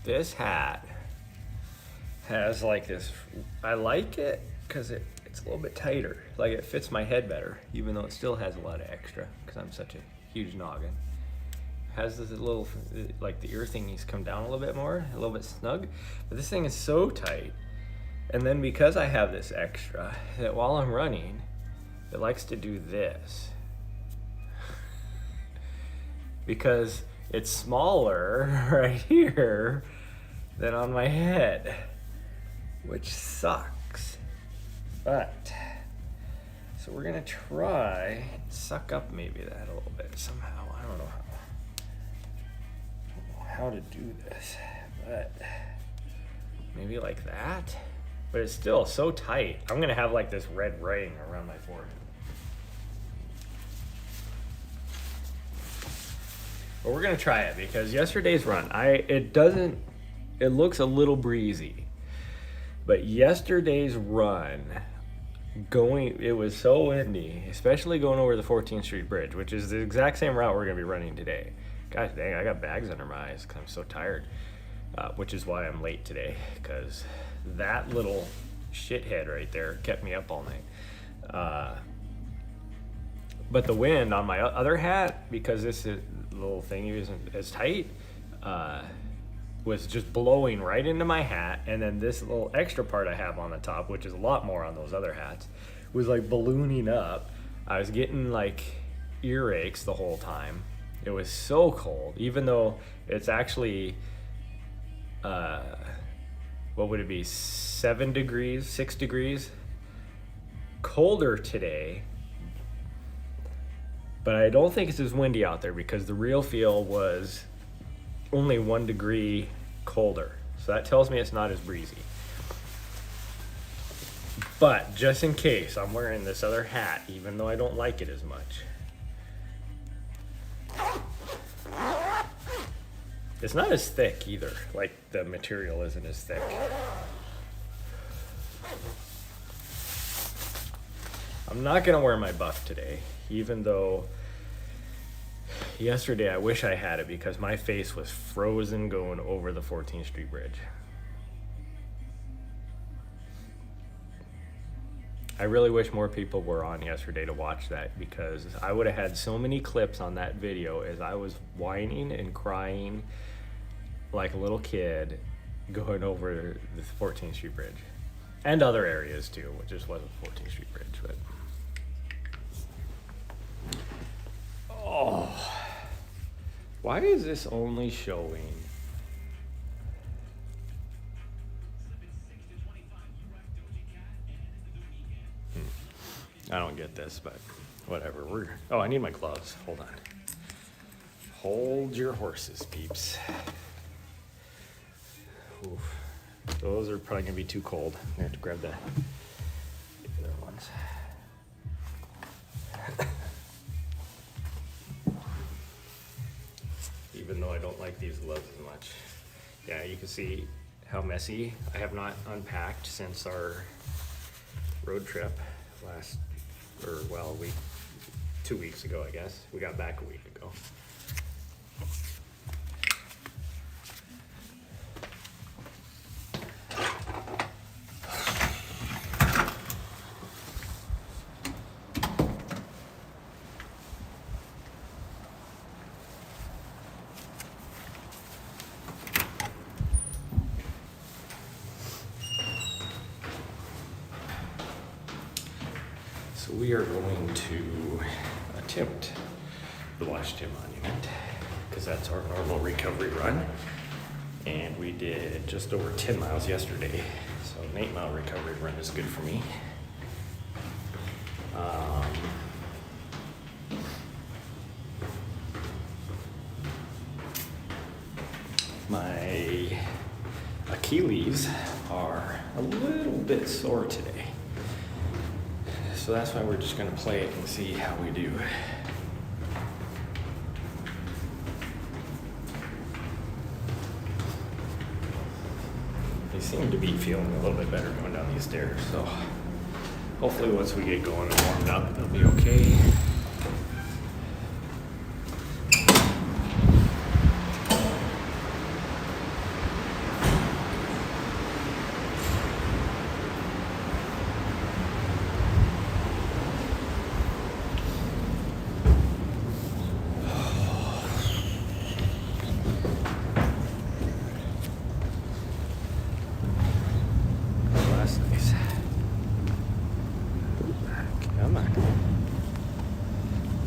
This hat has like this, I like it because it's a little bit tighter. Like it fits my head better, even though it still has a lot of extra because I'm such a huge noggin. It has this little, like the ear thingies come down a little bit more, a little bit snug. But this thing is so tight. And then because I have this extra, that while I'm running, it likes to do this. Because it's smaller right here than on my head, which sucks. But, so we're gonna try and suck up maybe that a little bit somehow. I don't know how to do this, but maybe like that. But it's still so tight. I'm gonna have like this red ring around my forehead. But we're gonna try it because yesterday's run, it looks a little breezy, but yesterday's run, it was so windy, especially going over the 14th Street Bridge, which is the exact same route we're gonna be running today. Gosh dang, I got bags under my eyes because I'm so tired, which is why I'm late today, because that little shithead right there kept me up all night. But the wind on my other hat, because this little thing isn't as tight, was just blowing right into my hat, and then this little extra part I have on the top, which is a lot more on those other hats, was like ballooning up. I was getting like earaches the whole time. It was so cold, even though it's actually, what would it be, 7 degrees, 6 degrees colder today. But I don't think it's as windy out there because the real feel was only 1 degree colder. So that tells me it's not as breezy. But just in case, I'm wearing this other hat, even though I don't like it as much. It's not as thick either. Like the material isn't as thick. I'm not gonna wear my buff today, even though yesterday I wish I had it because my face was frozen going over the 14th Street Bridge. I really wish more people were on yesterday to watch that because I would have had so many clips on that video as I was whining and crying like a little kid going over the 14th Street Bridge. And other areas too, which just wasn't 14th Street Bridge, but oh, why is this only showing? I don't get this, but whatever. Oh, I need my gloves. Hold on. Hold your horses, peeps. Oof. Those are probably gonna be too cold. I have to grab the other ones. Even though I don't like these gloves as much. Yeah, you can see how messy. I have not unpacked since our road trip last, or well, 2 weeks ago, I guess. We got back a week ago. So we are going to attempt the Washington Monument because that's our normal recovery run. And we did just over 10 miles yesterday. So an 8-mile recovery run is good for me. My Achilles are a little bit sore today. So that's why we're just gonna play it and see how we do. They seem to be feeling a little bit better going down these stairs, so hopefully once we get going and warmed up, they'll be okay.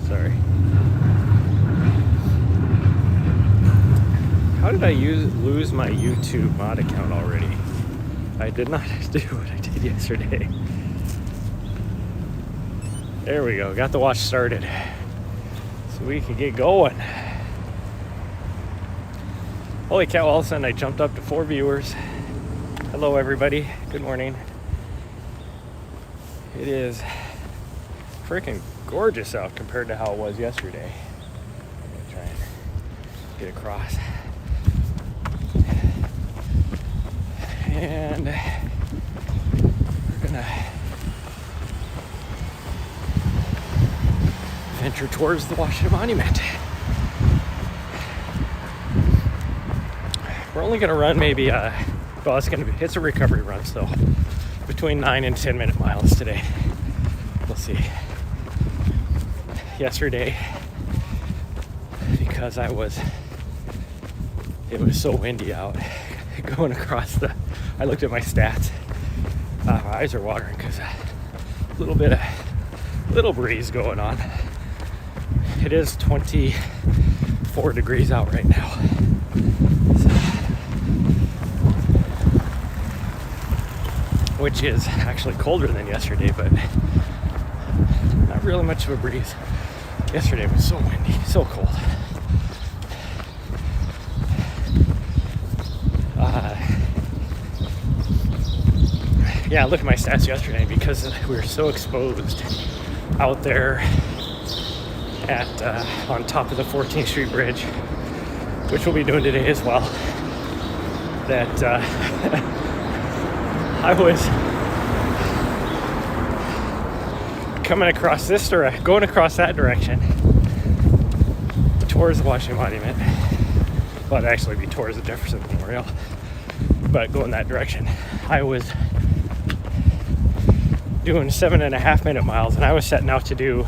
Sorry. How did I lose my YouTube mod account already? I did not do what I did yesterday. There we go. Got the watch started. So we can get going. Holy cow, all of a sudden I jumped up to 4 viewers. Hello everybody. Good morning. It is freaking gorgeous out compared to how it was yesterday. I'm gonna try and get across. And we're gonna venture towards the Washington Monument. We're only gonna run maybe it's a recovery run, so between 9 and 10 minute miles today. We'll see. Yesterday, because it was so windy out, going across I looked at my stats. My eyes are watering because a little breeze going on. It is 24 degrees out right now. Which is actually colder than yesterday, but not really much of a breeze. Yesterday was so windy, so cold. Yeah, look at my stats yesterday because we were so exposed out there on top of the 14th Street Bridge, which we'll be doing today as well, that I was coming across going across that direction towards the Washington Monument. Well, it'd actually be towards the Jefferson Memorial, but going that direction. I was doing 7.5 minute miles, and I was setting out to do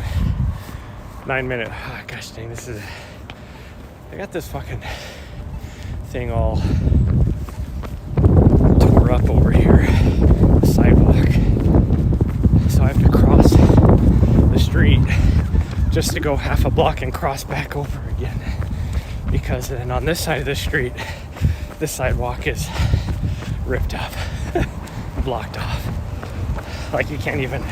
9 minute. Oh, gosh dang, I got this fucking thing all tore up over here, the sidewalk. So I have to cross the street just to go half a block and cross back over again. Because then on this side of the street, the sidewalk is ripped up, blocked off. Like you can't even,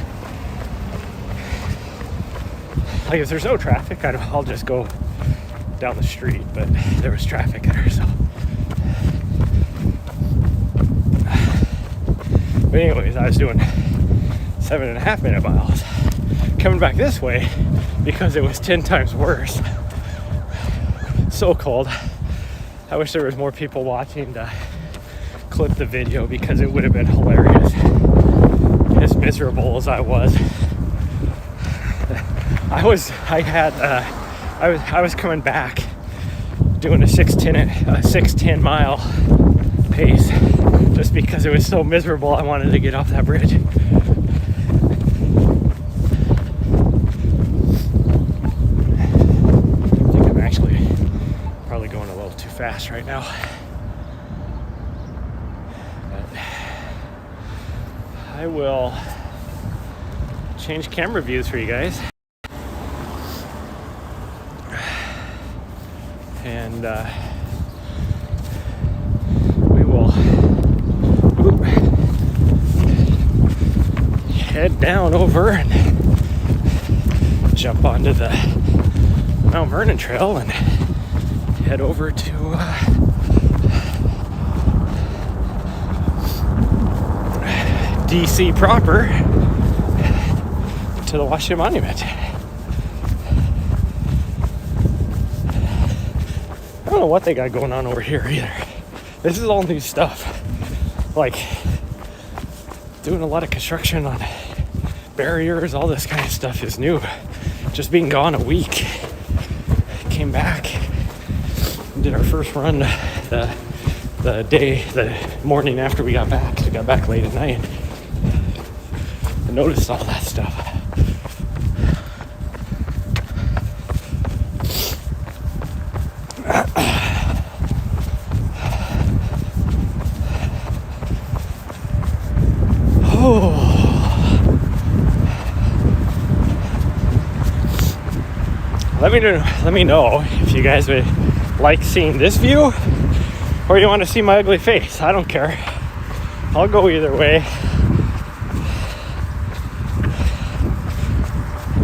like if there's no traffic, I'll just go down the street, but there was traffic there, so. But anyways, I was doing 7.5 minute miles. Coming back this way because it was 10 times worse. So cold. I wish there was more people watching to clip the video because it would have been hilarious. As miserable as I was. I was coming back doing a 6:10 mile pace just because it was so miserable. I wanted to get off that bridge. I think I'm actually probably going a little too fast right now. But I will change camera views for you guys. And and we will head down over and jump onto the Mount Vernon Trail and head over to DC proper, to the Washington Monument. I don't know what they got going on over here either. This is all new stuff. Like doing a lot of construction on barriers, all this kind of stuff is new. Just being gone a week. Came back, did our first run the morning after we got back. So we got back late at night. I noticed all that stuff. Let me know if you guys would like seeing this view or you want to see my ugly face. I don't care. I'll go either way.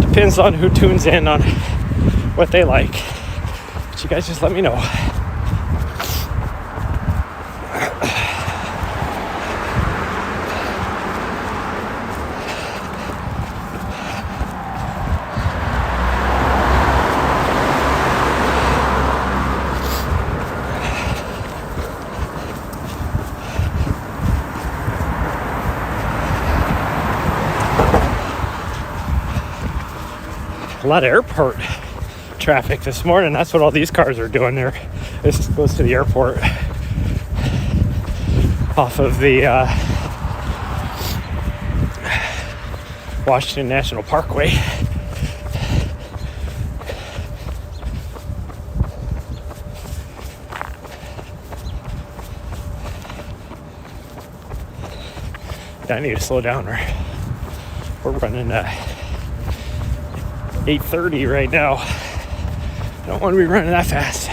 Depends on who tunes in on what they like. But you guys just let me know. A lot of airport traffic this morning. That's what all these cars are doing there. This goes to the airport off of the Washington National Parkway. I need to slow down. We're running 8:30 right now. I don't want to be running that fast.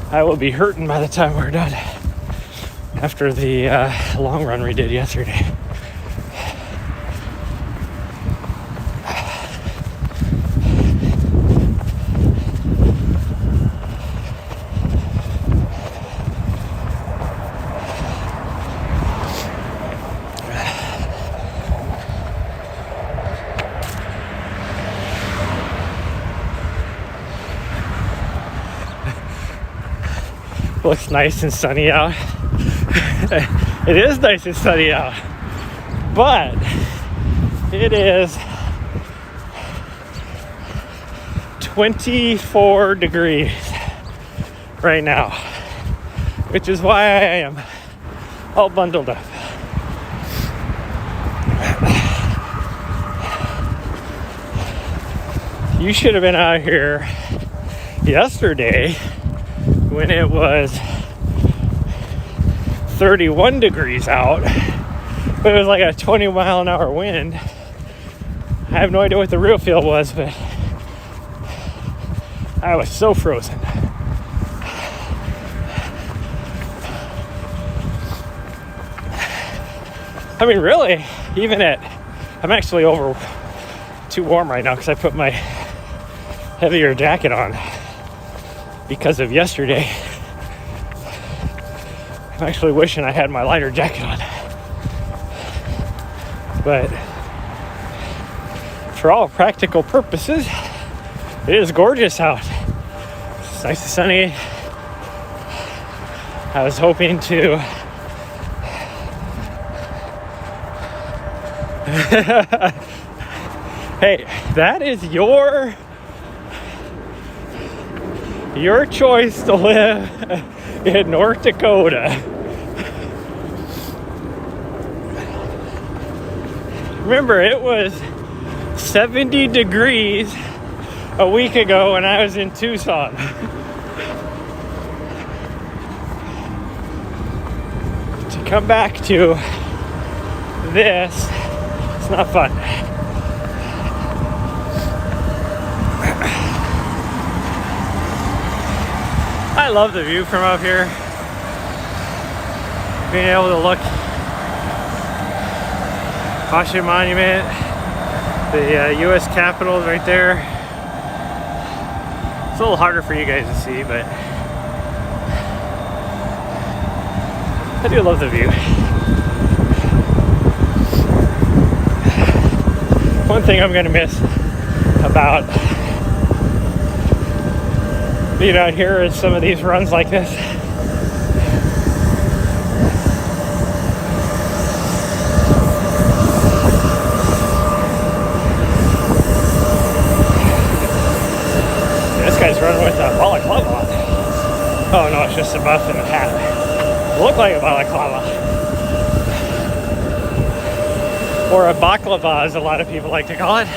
I will be hurting by the time we're done after the long run we did yesterday. Looks nice and sunny out. It is nice and sunny out, but it is 24 degrees right now, which is why I am all bundled up. You should have been out here yesterday when it was 31 degrees out, but it was like a 20-mile-an-hour wind. I have no idea what the real feel was, but I was so frozen. I mean, really, even I'm actually over too warm right now because I put my heavier jacket on because of yesterday. I'm actually wishing I had my lighter jacket on. But for all practical purposes, it is gorgeous out. It's nice and sunny. I was hoping to hey, that is your choice to live in North Dakota. Remember, it was 70 degrees a week ago when I was in Tucson. To come back to this, it's not fun. love the view from up here. Being able to look Washington Monument, the U.S. Capitol is right there. It's a little harder for you guys to see, but I do love the view. One thing I'm gonna miss about being out here is some of these runs like this. This guy's running with a balaclava on. Oh no, it's just a buff and a hat. Look like a balaclava. Or a baklava, as a lot of people like to call it.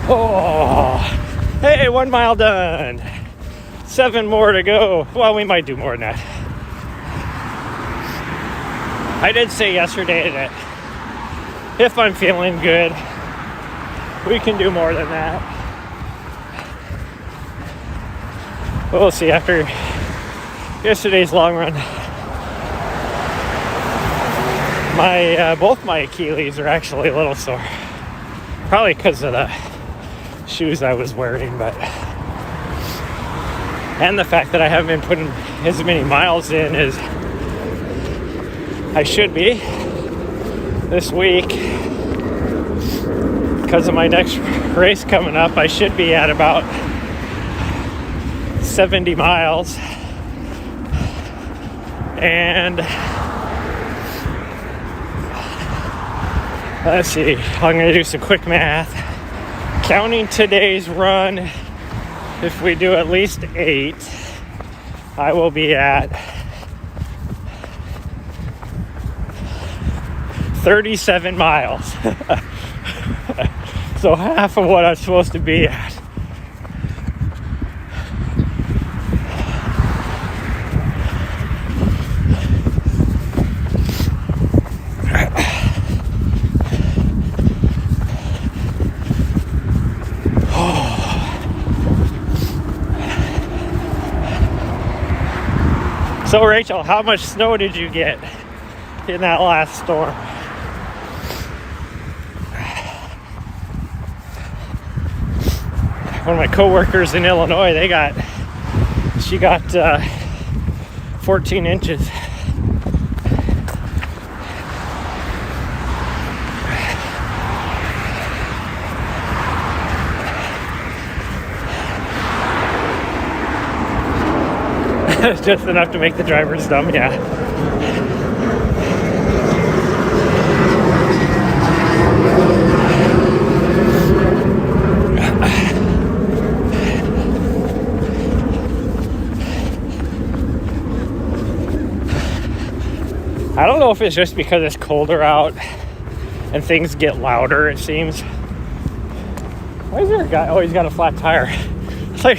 Oh, hey, 1 mile done. 7 more to go. Well, we might do more than that. I did say yesterday that if I'm feeling good, we can do more than that. We'll see after yesterday's long run. Both my Achilles are actually a little sore. Probably because of the shoes I was wearing, but and the fact that I haven't been putting as many miles in as I should be this week because of my next race coming up. I should be at about 70 miles, and let's see, I'm going to do some quick math. Counting today's run, if we do at least 8, I will be at 37 miles. So half of what I'm supposed to be at. So Rachel, how much snow did you get in that last storm? One of my coworkers in Illinois, she got 14 inches. Just enough to make the drivers dumb, yeah. I don't know if it's just because it's colder out and things get louder, it seems. Why is there a guy? Oh, he's got a flat tire. It's like,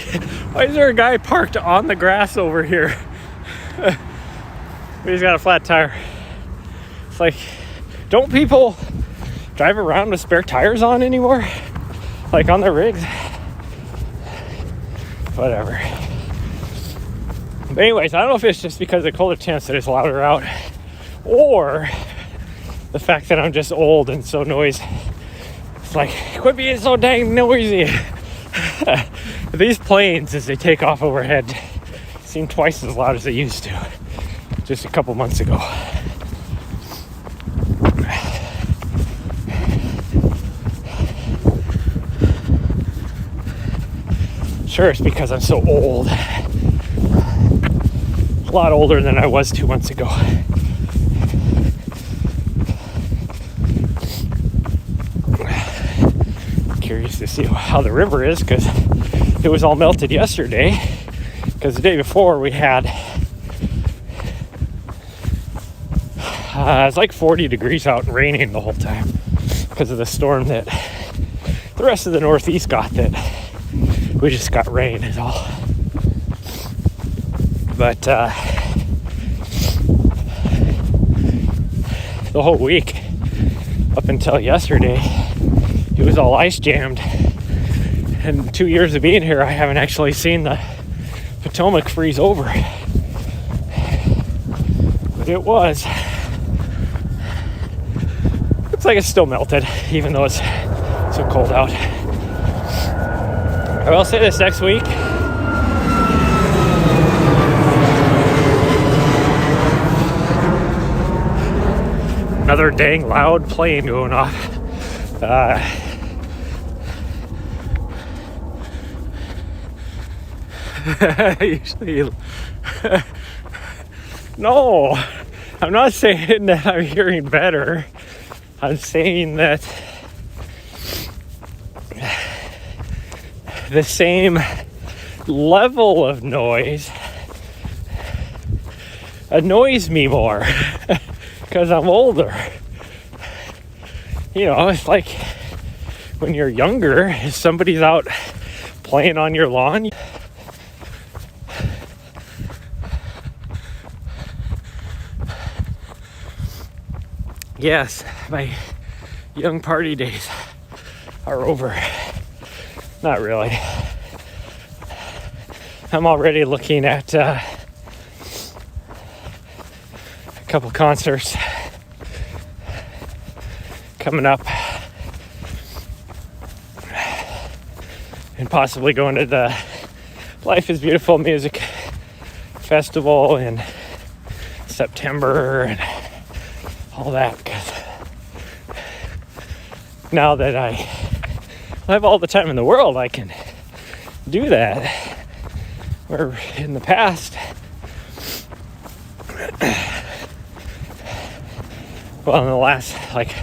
why is there a guy parked on the grass over here? He's got a flat tire. It's like, don't people drive around with spare tires on anymore? Like on their rigs? Whatever. But anyways, I don't know if it's just because of the colder temps that it's louder out, or the fact that I'm just old and so noisy. It's like, quit being so dang noisy. These planes, as they take off overhead, seem twice as loud as they used to just a couple months ago. Sure, it's because I'm so old. A lot older than I was 2 months ago. Curious to see how the river is, because it was all melted yesterday, because the day before we had It's like 40 degrees out and raining the whole time because of the storm that the rest of the Northeast got. That we just got rain is all. But the whole week up until yesterday, it was all ice jammed. And 2 years of being here, I haven't actually seen the Potomac freeze over. But it was. Looks like it's still melted, even though it's so cold out. I will say this next week. Another dang loud plane going off. Usually, no, I'm not saying that I'm hearing better. I'm saying that the same level of noise annoys me more because I'm older. You know, it's like when you're younger, if somebody's out playing on your lawn, yes, my young party days are over. Not really. I'm already looking at a couple concerts coming up and possibly going to the Life is Beautiful Music Festival in September and all that, because now that I have all the time in the world, I can do that. Where in the past, well, in the last like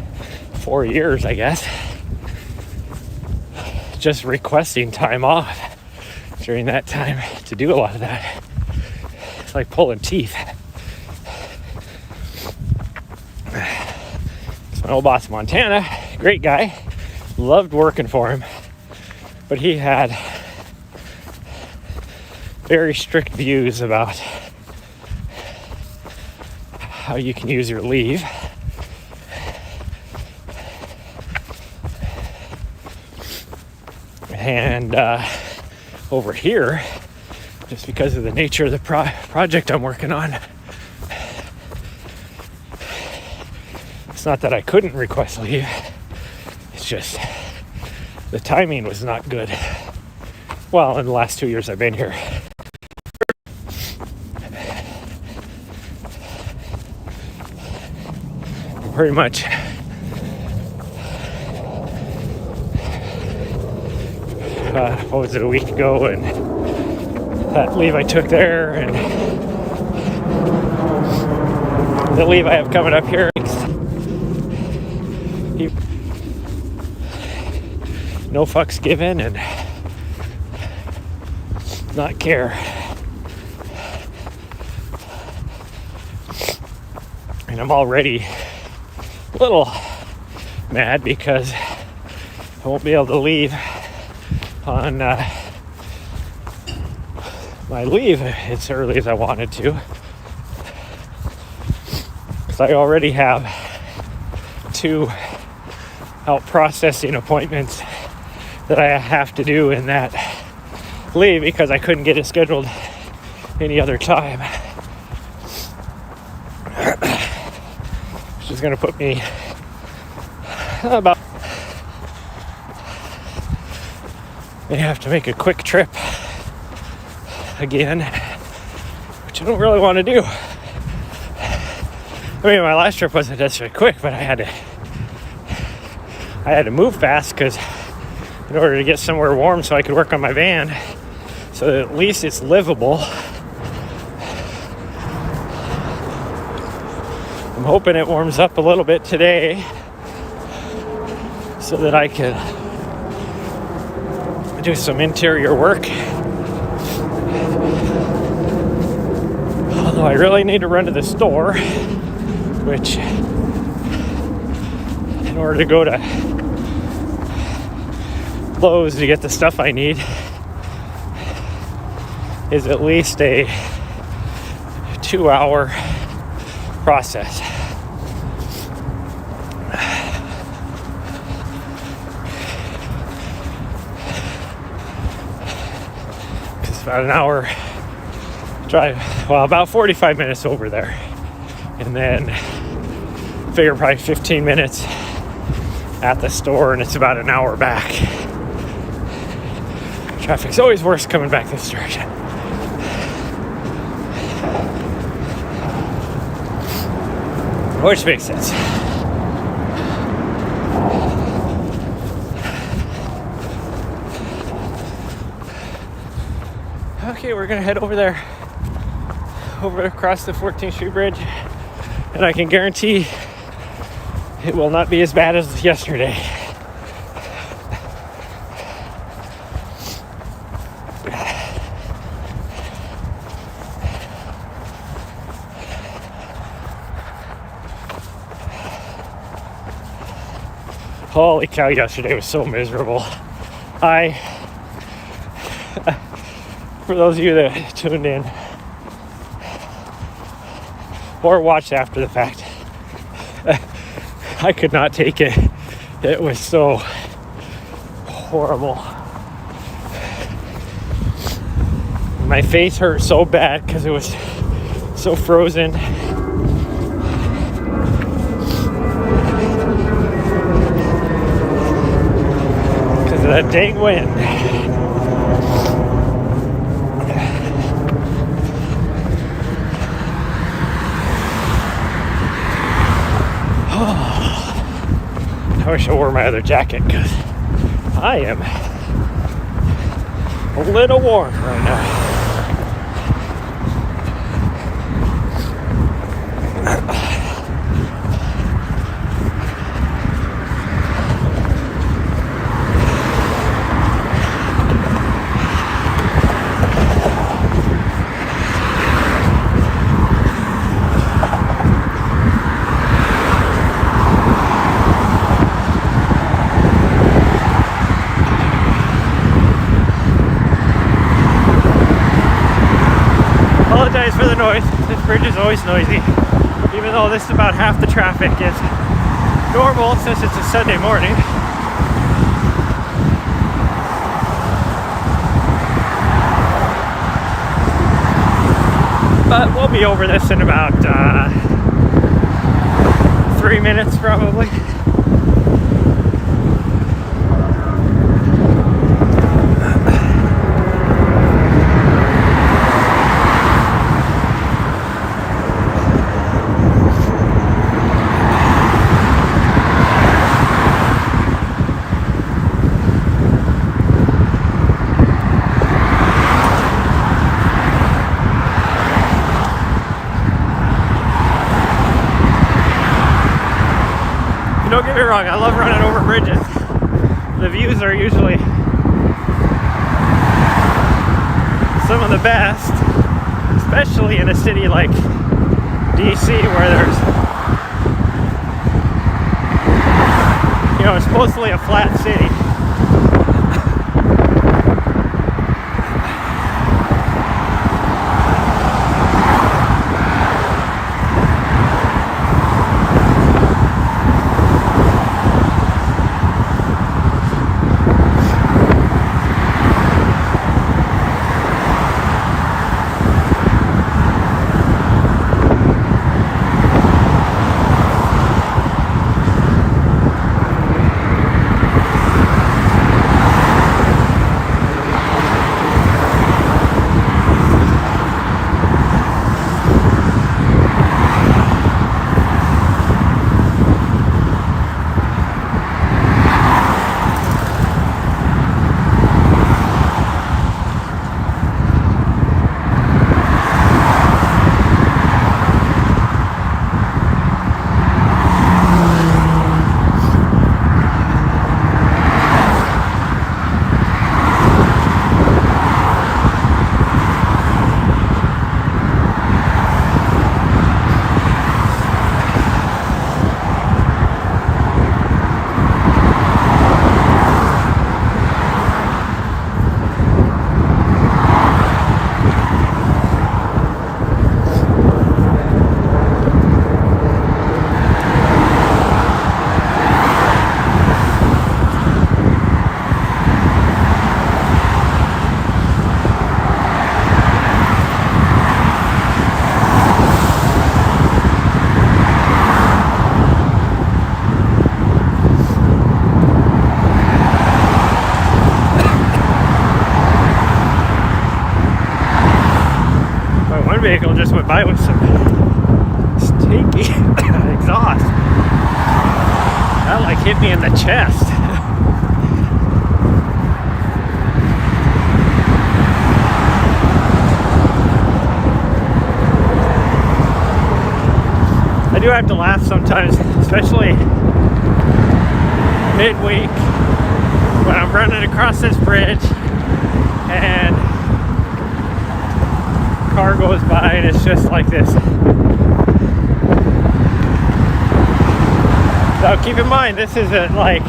4 years, I guess, just requesting time off during that time to do a lot of that, it's like pulling teeth. My old boss in Montana, great guy, loved working for him, but he had very strict views about how you can use your leave. And over here, just because of the nature of the project I'm working on, it's not that I couldn't request leave, it's just the timing was not good. Well, in the last 2 years I've been here. Pretty much what was it, a week ago, and that leave I took there and the leave I have coming up here, no fucks given and not care. And I'm already a little mad because I won't be able to leave on my leave as early as I wanted to, because I already have 2 out processing appointments that I have to do in that leave because I couldn't get it scheduled any other time, which is going to put me about, I have to make a quick trip again, which I don't really want to do. I mean, my last trip wasn't necessarily quick, but I had to move fast because in order to get somewhere warm so I could work on my van, so that at least it's livable. I'm hoping it warms up a little bit today so that I can do some interior work. Although I really need to run to the store which in order to go to Lowe's to get the stuff I need is at least a 2-hour process. It's about an hour drive, well, about 45 minutes over there, and then figure probably 15 minutes at the store, and it's about an hour back. Traffic's always worse coming back this direction. Which makes sense. Okay, we're gonna head over there, over across the 14th Street Bridge, and I can guarantee it will not be as bad as yesterday. Holy cow, yesterday was so miserable. For those of you that tuned in or watched after the fact, I could not take it. It was so horrible. My face hurt so bad because it was so frozen. Because of that dang wind. I wish I wore my other jacket because I am a little warm right now. Apologize for the noise. This bridge is always noisy, even though this is about half the traffic is normal since it's a Sunday morning. But we'll be over this in about 3 minutes probably. Don't get me wrong, I love running over bridges. The views are usually some of the best, especially in a city like DC where there's, you know, it's mostly a flat city. motorcycle just went by with some stinky exhaust. That like hit me in the chest. I do have to laugh sometimes, especially midweek when I'm running across this bridge and a car goes by and it's just like this. So keep in mind, this is at like,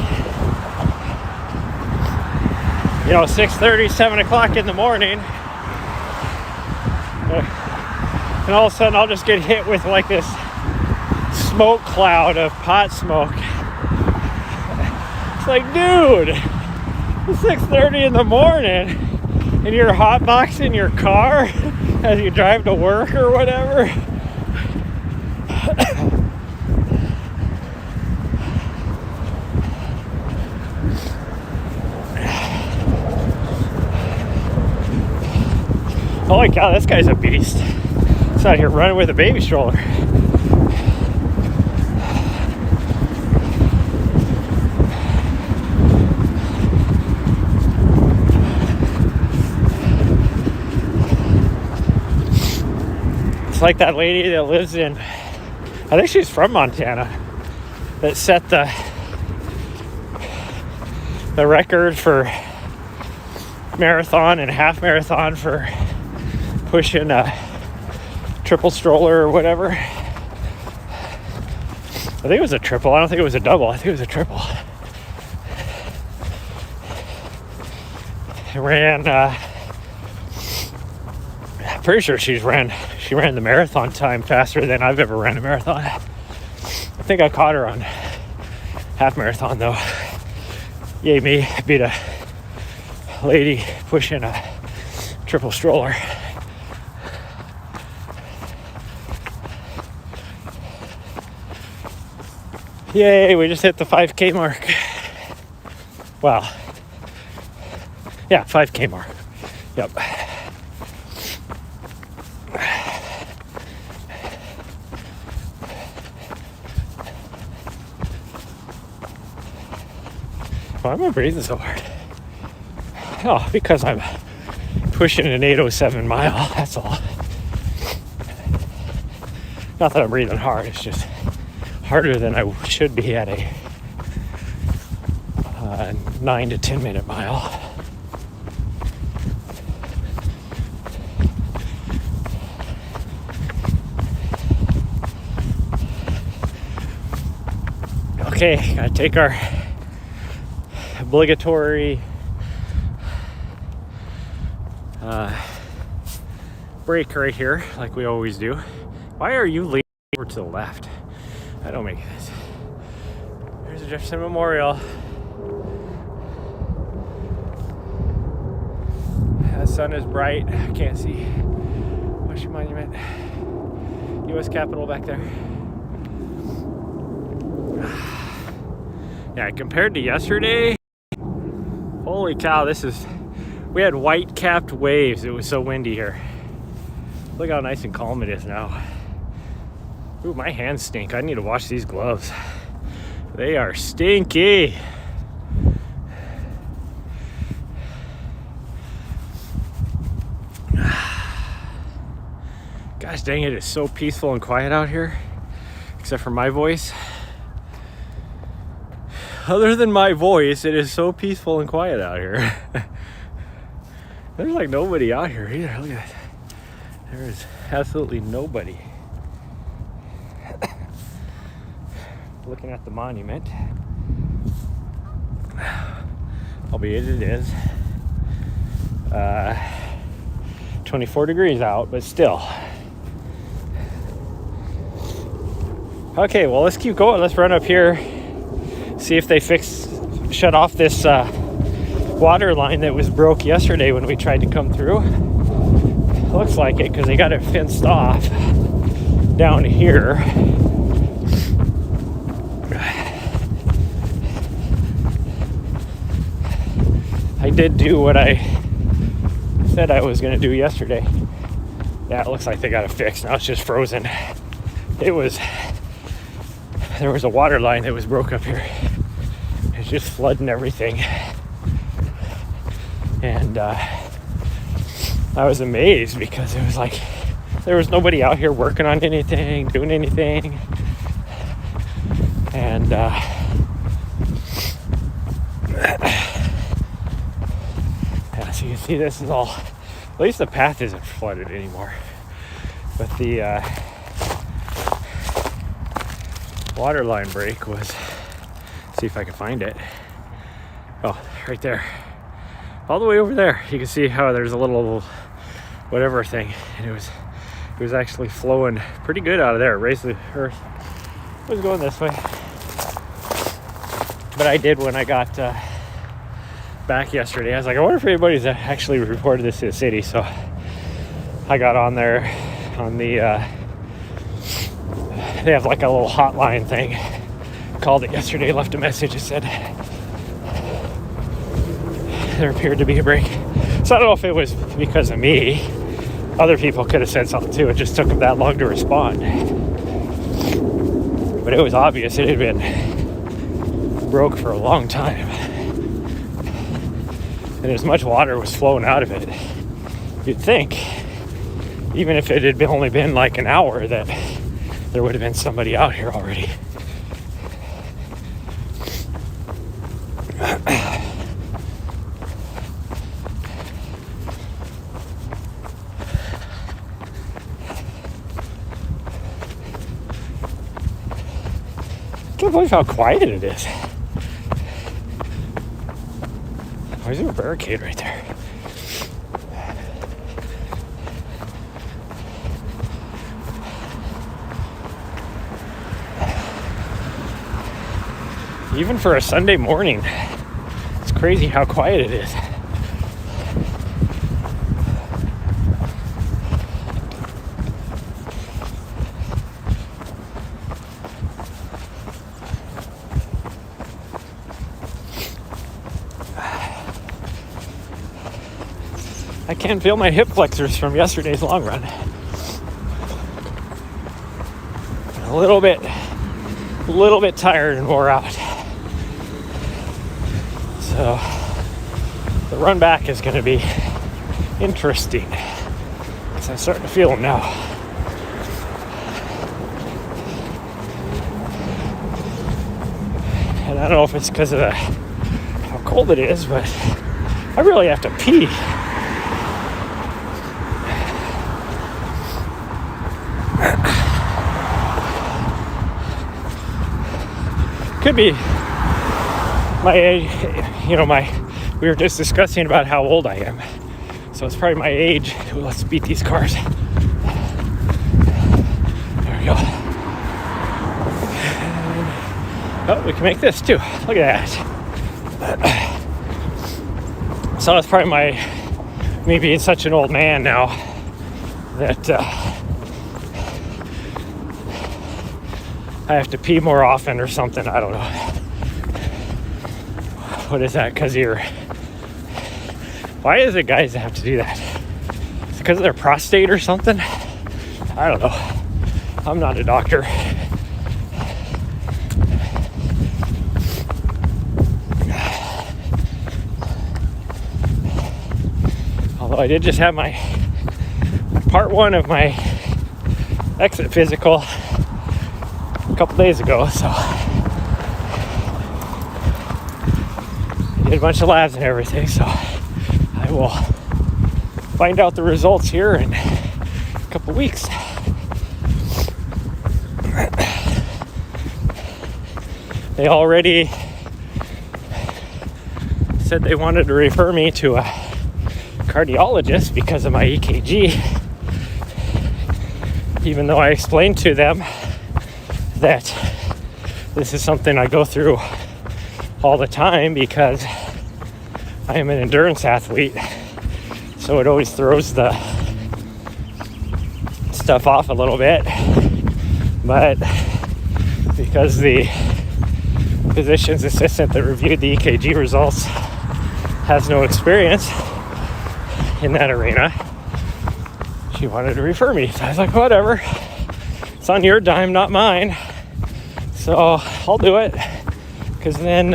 6:30, 7 o'clock in the morning. And all of a sudden I'll just get hit with like this smoke cloud of pot smoke. It's like, dude, it's 6:30 in the morning and you're hotboxing your car as you drive to work or whatever. Holy cow, this guy's a beast. He's out here running with a baby stroller. It's like that lady that lives in, I think she's from Montana, that set the record for marathon and half marathon for pushing a triple stroller or whatever. I think it was a triple. I don't think it was a double. I think it was a triple. It ran, I'm pretty sure she ran the marathon time faster than I've ever ran a marathon. I think I caught her on half marathon though. Yay me, beat a lady pushing a triple stroller. Yay, we just hit the 5K mark. Wow. Yeah, 5K mark. Yep. Why am I breathing so hard? Oh, because I'm pushing an 807 mile, that's all. Not that I'm breathing hard, it's just harder than I should be at a 9 to 10 minute mile. Okay, gotta take our obligatory break right here, like we always do. Why are you leaning over to the left? I don't make this. There's a Jefferson Memorial. The sun is bright. I can't see. Washington Monument. U.S. Capitol back there. Yeah, compared to yesterday, holy cow, we had white capped waves. It was so windy here. Look how nice and calm it is now. Ooh, my hands stink. I need to wash these gloves. They are stinky. Gosh dang it, it's so peaceful and quiet out here. Except for my voice. Other than my voice, it is so peaceful and quiet out here. There's like nobody out here either. Look at that. There is absolutely nobody. Looking at the monument. Albeit it is 24 degrees out, but still. Okay, well, let's keep going. Let's run up here, see if they shut off this water line that was broke yesterday when we tried to come through. Looks like it, because they got it fenced off down here. I did do what I said I was going to do yesterday. Yeah, it looks like they got it fixed. Now it's just frozen. There was a water line that was broke up here. It's just flooding everything. And I was amazed because it was like there was nobody out here working on anything, doing anything. And yeah, so you can see this is all, at least the path isn't flooded anymore. But the water line break was, see if I can find it. Oh, right there. All the way over there. You can see how there's a little whatever thing. And it was actually flowing pretty good out of there. It raised the earth. It was going this way. But I did when I got back yesterday. I was like, I wonder if anybody's actually reported this to the city. So I got on there on the they have like a little hotline thing. Called it yesterday, left a message. It said there appeared to be a break. So I don't know if it was because of me. Other people could have said something too. It just took them that long to respond. But it was obvious it had been broke for a long time. And as much water was flowing out of it, you'd think, even if it had only been like an hour, that there would have been somebody out here already. I can't believe how quiet it is. Why is there a barricade right there? Even for a Sunday morning, it's crazy how quiet it is. I can't feel my hip flexors from yesterday's long run. A little bit tired and wore out. So the run back is going to be interesting because I'm starting to feel them now. And I don't know if it's because of how cold it is, but I really have to pee. Could be my age, we were just discussing about how old I am. So it's probably my age. Ooh, let's beat these cars. There we go. Oh, we can make this too. Look at that. So it's probably me being such an old man now that I have to pee more often or something. I don't know. What is that? Because why is it guys that have to do that? Is it because of their prostate or something? I don't know. I'm not a doctor. Although I did just have my part 1 of my exit physical a couple days ago, so I did a bunch of labs and everything, so I will find out the results here in a couple weeks. They already said they wanted to refer me to a cardiologist because of my EKG, even though I explained to them that this is something I go through all the time because I am an endurance athlete, so it always throws the stuff off a little bit. But because the physician's assistant that reviewed the EKG results has no experience in that arena, she he wanted to refer me. So I was like, whatever. It's on your dime, not mine. So I'll do it. Because then,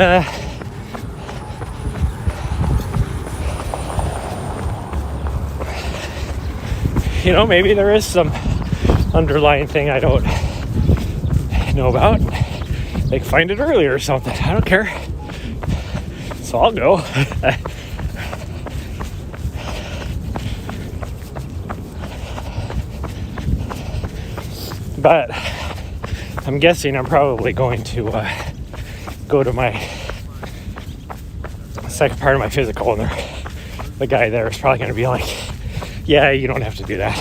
you know, maybe there is some underlying thing I don't know about. They can find it earlier or something. I don't care. So I'll go. But I'm guessing I'm probably going to go to my second part of my physical, and the guy there is probably going to be like, yeah, you don't have to do that.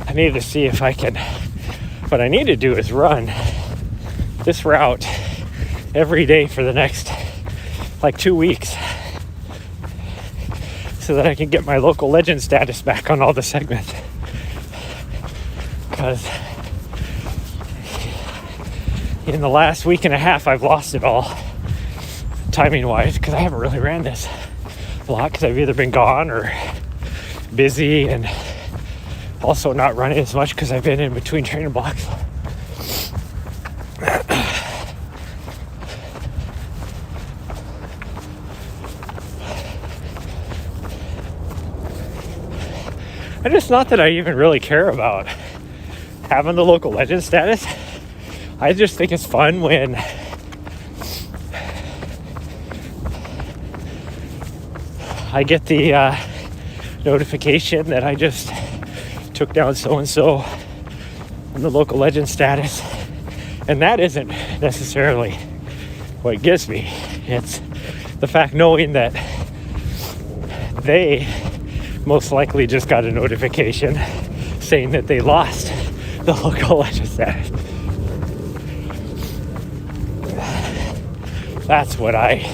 I need to see if I can, what I need to do is run this route every day for the next like 2 weeks so that I can get my local legend status back on all the segments. Because in the last week and a half I've lost it all timing wise, because I haven't really ran this a lot because I've either been gone or busy, and also not running as much because I've been in between training blocks. And it's not that I even really care about having the local legend status. I just think it's fun when I get the notification that I just took down so-and-so on the local legend status. And that isn't necessarily what gets me. It's the fact knowing that they most likely just got a notification saying that they lost the local legend status. That's what I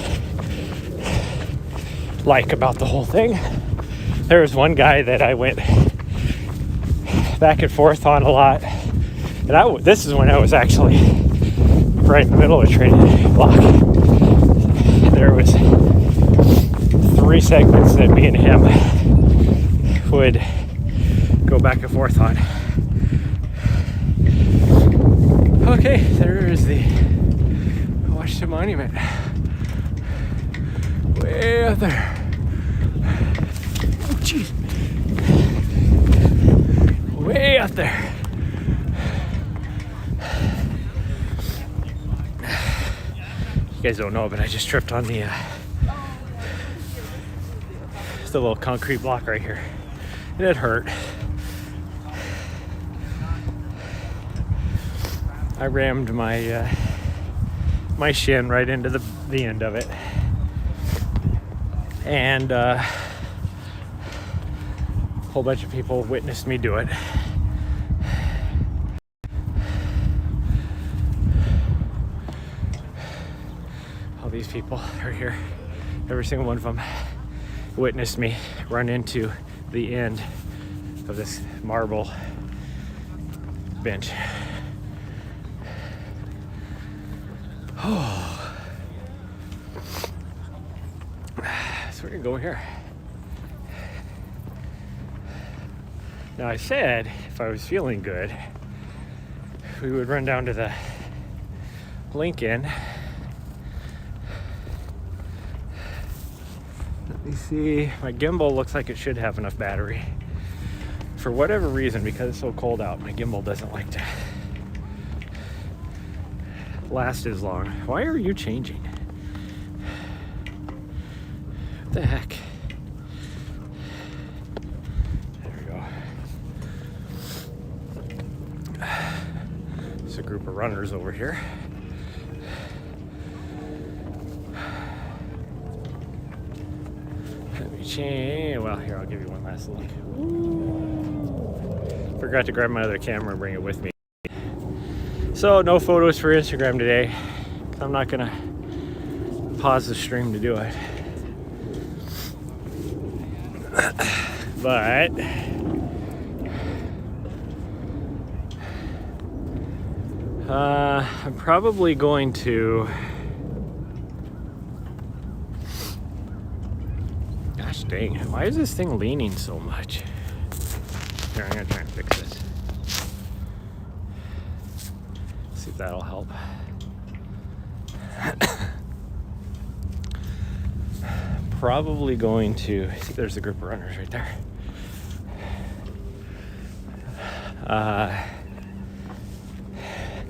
like about the whole thing. There was one guy that I went back and forth on a lot, and this is when I was actually right in the middle of a training block. There was 3 segments that me and him would go back and forth on. Okay, there's the Washington Monument. Way up there. Oh, jeez. Way up there. You guys don't know, but I just tripped on the little concrete block right here. And it hurt. I rammed my my shin right into the end of it, and a whole bunch of people witnessed me do it. All these people are here, every single one of them witnessed me run into the end of this marble bench. Oh. So we're gonna go here. Now I said if I was feeling good, we would run down to the Lincoln. Let me see, my gimbal looks like it should have enough battery. For whatever reason, because it's so cold out, my gimbal doesn't like to last as long. Why are you changing? What the heck? There we go. There's a group of runners over here. Let me change. Well, here, I'll give you one last look. Ooh. Forgot to grab my other camera and bring it with me. So, no photos for Instagram today. I'm not gonna pause the stream to do it. But I'm probably going to... Gosh dang, why is this thing leaning so much? Here, I'm gonna try and fix this. See if that'll help. Probably going to... See, there's a group of runners right there.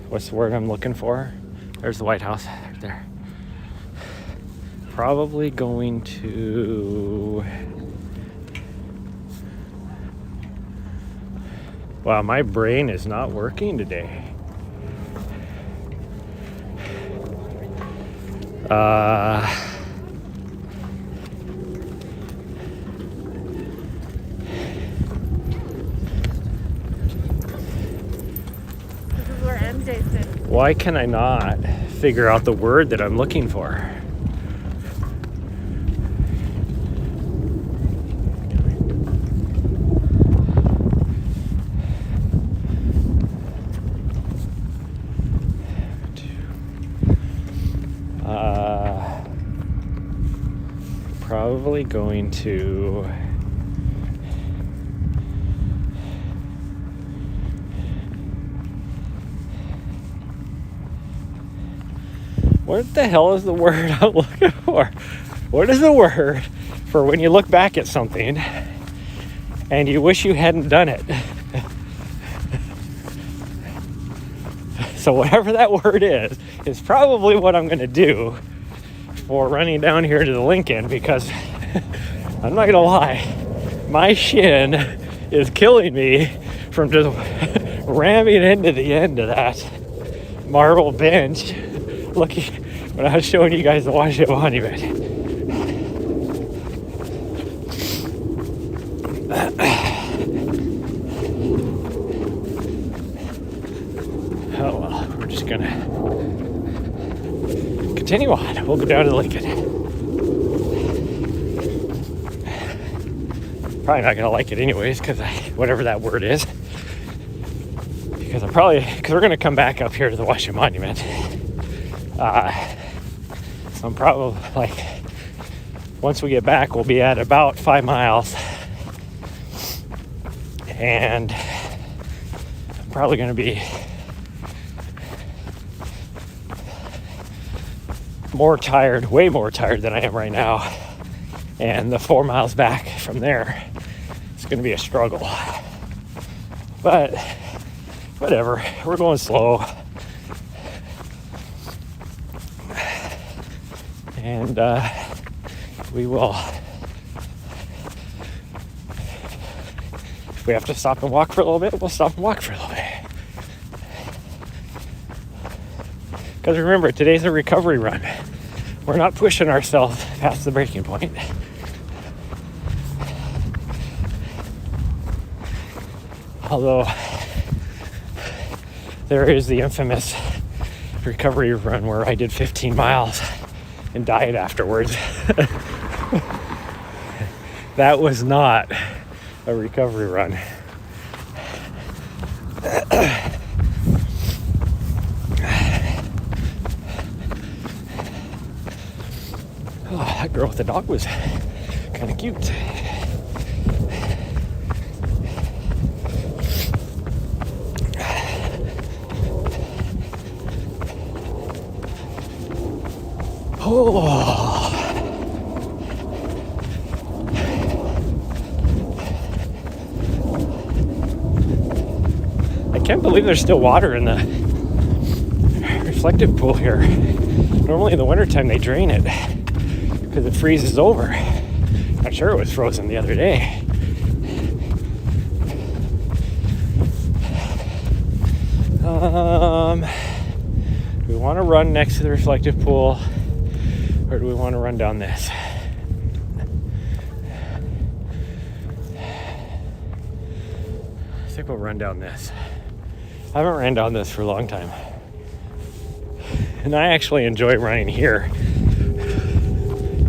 What's the word I'm looking for? There's the White House right there. Probably going to... Wow, my brain is not working today. This is where MJ sits. Why can I not figure out the word that I'm looking for? Probably going to... What the hell is the word I'm looking for? What is the word for when you look back at something and you wish you hadn't done it? So whatever that word is probably what I'm going to do for running down here to the Lincoln, because I'm not going to lie, my shin is killing me from just ramming into the end of that marble bench. Looking when I was showing you guys the Washington Monument. Oh well, we're just gonna continue on. We'll go down to the Lincoln. Probably not gonna like it anyways, because whatever that word is. Because we're gonna come back up here to the Washington Monument. So I'm probably once we get back, we'll be at about 5 miles, and I'm probably going to be way more tired than I am right now, and the 4 miles back from there, it's going to be a struggle, but whatever, we're going slow. And we will, if we have to stop and walk for a little bit, we'll stop and walk for a little bit. Because remember, today's a recovery run. We're not pushing ourselves past the breaking point. Although, there is the infamous recovery run where I did 15 miles and died afterwards. That was not a recovery run. Oh, that girl with the dog was kind of cute. Oh. I can't believe there's still water in the reflective pool here. Normally in the wintertime they drain it because it freezes over. I'm sure it was frozen the other day. Do we want to run next to the reflective pool, or do we want to run down this? I think we'll run down this. I haven't ran down this for a long time. And I actually enjoy running here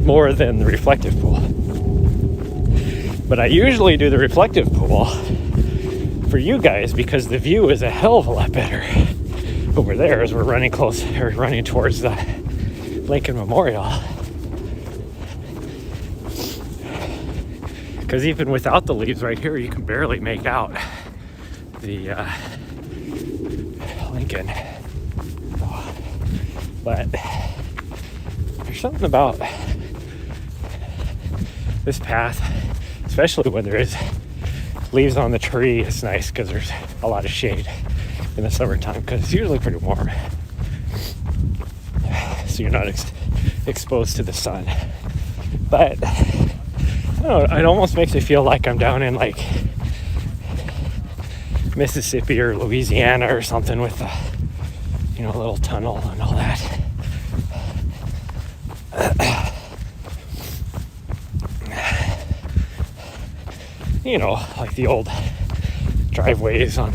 more than the reflective pool. But I usually do the reflective pool for you guys because the view is a hell of a lot better over there as we're running towards the Lincoln Memorial. Because even without the leaves right here, you can barely make out the Lincoln. But there's something about this path, especially when there is leaves on the tree. It's nice because there's a lot of shade in the summertime because it's usually pretty warm. So you're not exposed to the sun. But I don't know, it almost makes me feel like I'm down in like Mississippi or Louisiana or something with a, little tunnel and all that. Like the old driveways on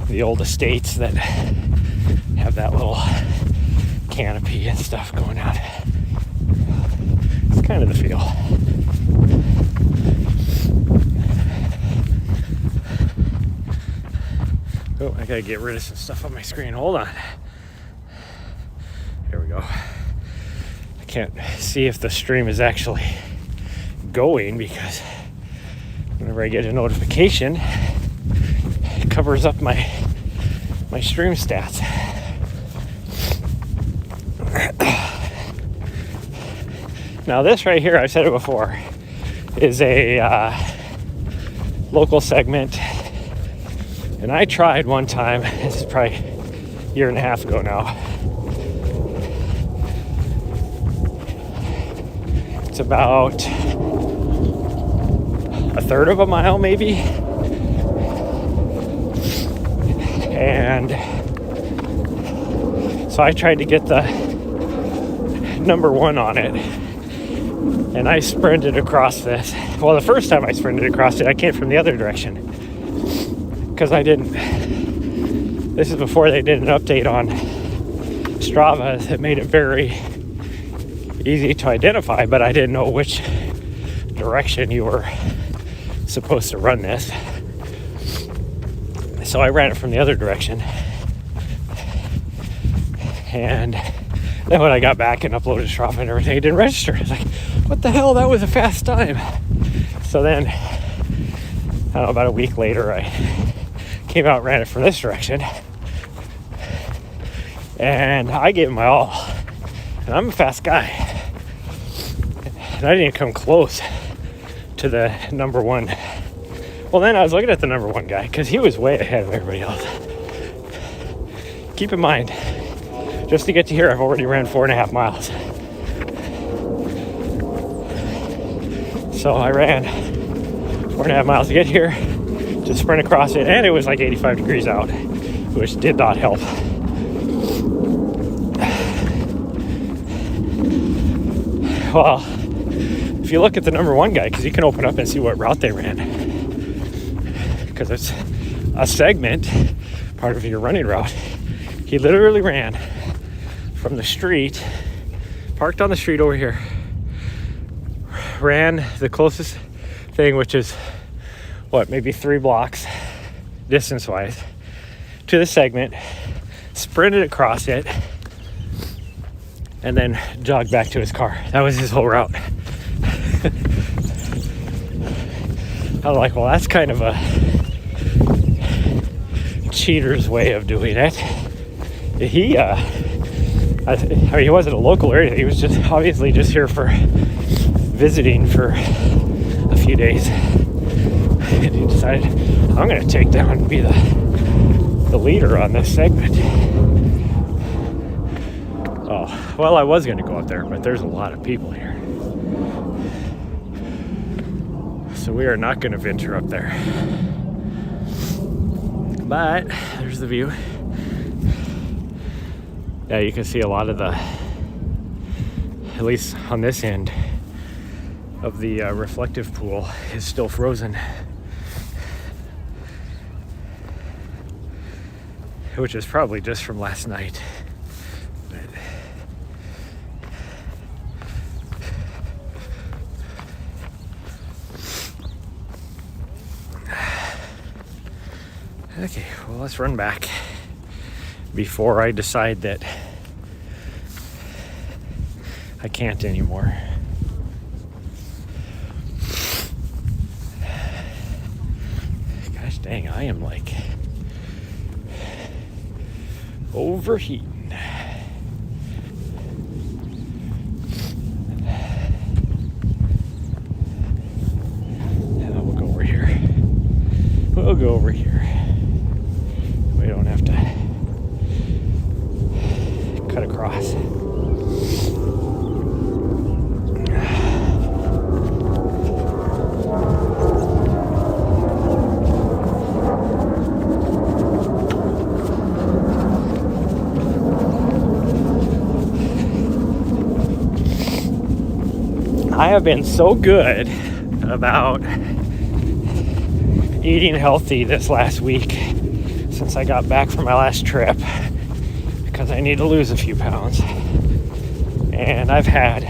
the old estates that have that little canopy and stuff going on. It's kind of the feel. Oh, I gotta get rid of some stuff on my screen. Hold on. There we go. I can't see if the stream is actually going because whenever I get a notification, it covers up my stream stats. Now this right here, I've said it before, is a local segment. And I tried one time, this is probably a year and a half ago now. It's about a third of a mile maybe. And so I tried to get the number 1 on it. And I sprinted across this. Well, the first time I sprinted across it, I came from the other direction. Because I didn't. This is before they did an update on Strava that made it very easy to identify, but I didn't know which direction you were supposed to run this. So I ran it from the other direction. And then when I got back and uploaded Strava and everything, it didn't register. I was like, what the hell? That was a fast time. So then, I don't know, about a week later, I came out and ran it from this direction. And I gave it my all. And I'm a fast guy. And I didn't come close to the number 1. Well, then I was looking at the number 1 guy because he was way ahead of everybody else. Keep in mind, just to get to here, I've already ran 4.5 miles. So I ran 4.5 miles to get here, to sprint across it, and it was like 85 degrees out, which did not help. Well, if you look at the number 1 guy, because you can open up and see what route they ran, because it's a segment, part of your running route. He literally ran from the street, parked on the street over here, ran the closest thing, which is maybe 3 blocks distance wise, to the segment, sprinted across it, and then jogged back to his car. That was his whole route. I was like, well, that's kind of a cheater's way of doing it. He wasn't a local area. He was just obviously just here for visiting for a few days. And he decided, I'm going to take down and be the leader on this segment. Oh, well, I was going to go up there, but there's a lot of people here. So we are not going to venture up there. But there's the view. Yeah, you can see a lot of the, at least on this end of the reflective pool, is still frozen. Which is probably just from last night. Okay, well, let's run back. before I decide that I can't anymore. Gosh dang, I am like overheating. We'll go over here. We'll go over here. We don't have to cut across. I have been so good about eating healthy this last week since I got back from my last trip because I need to lose a few pounds. And I've had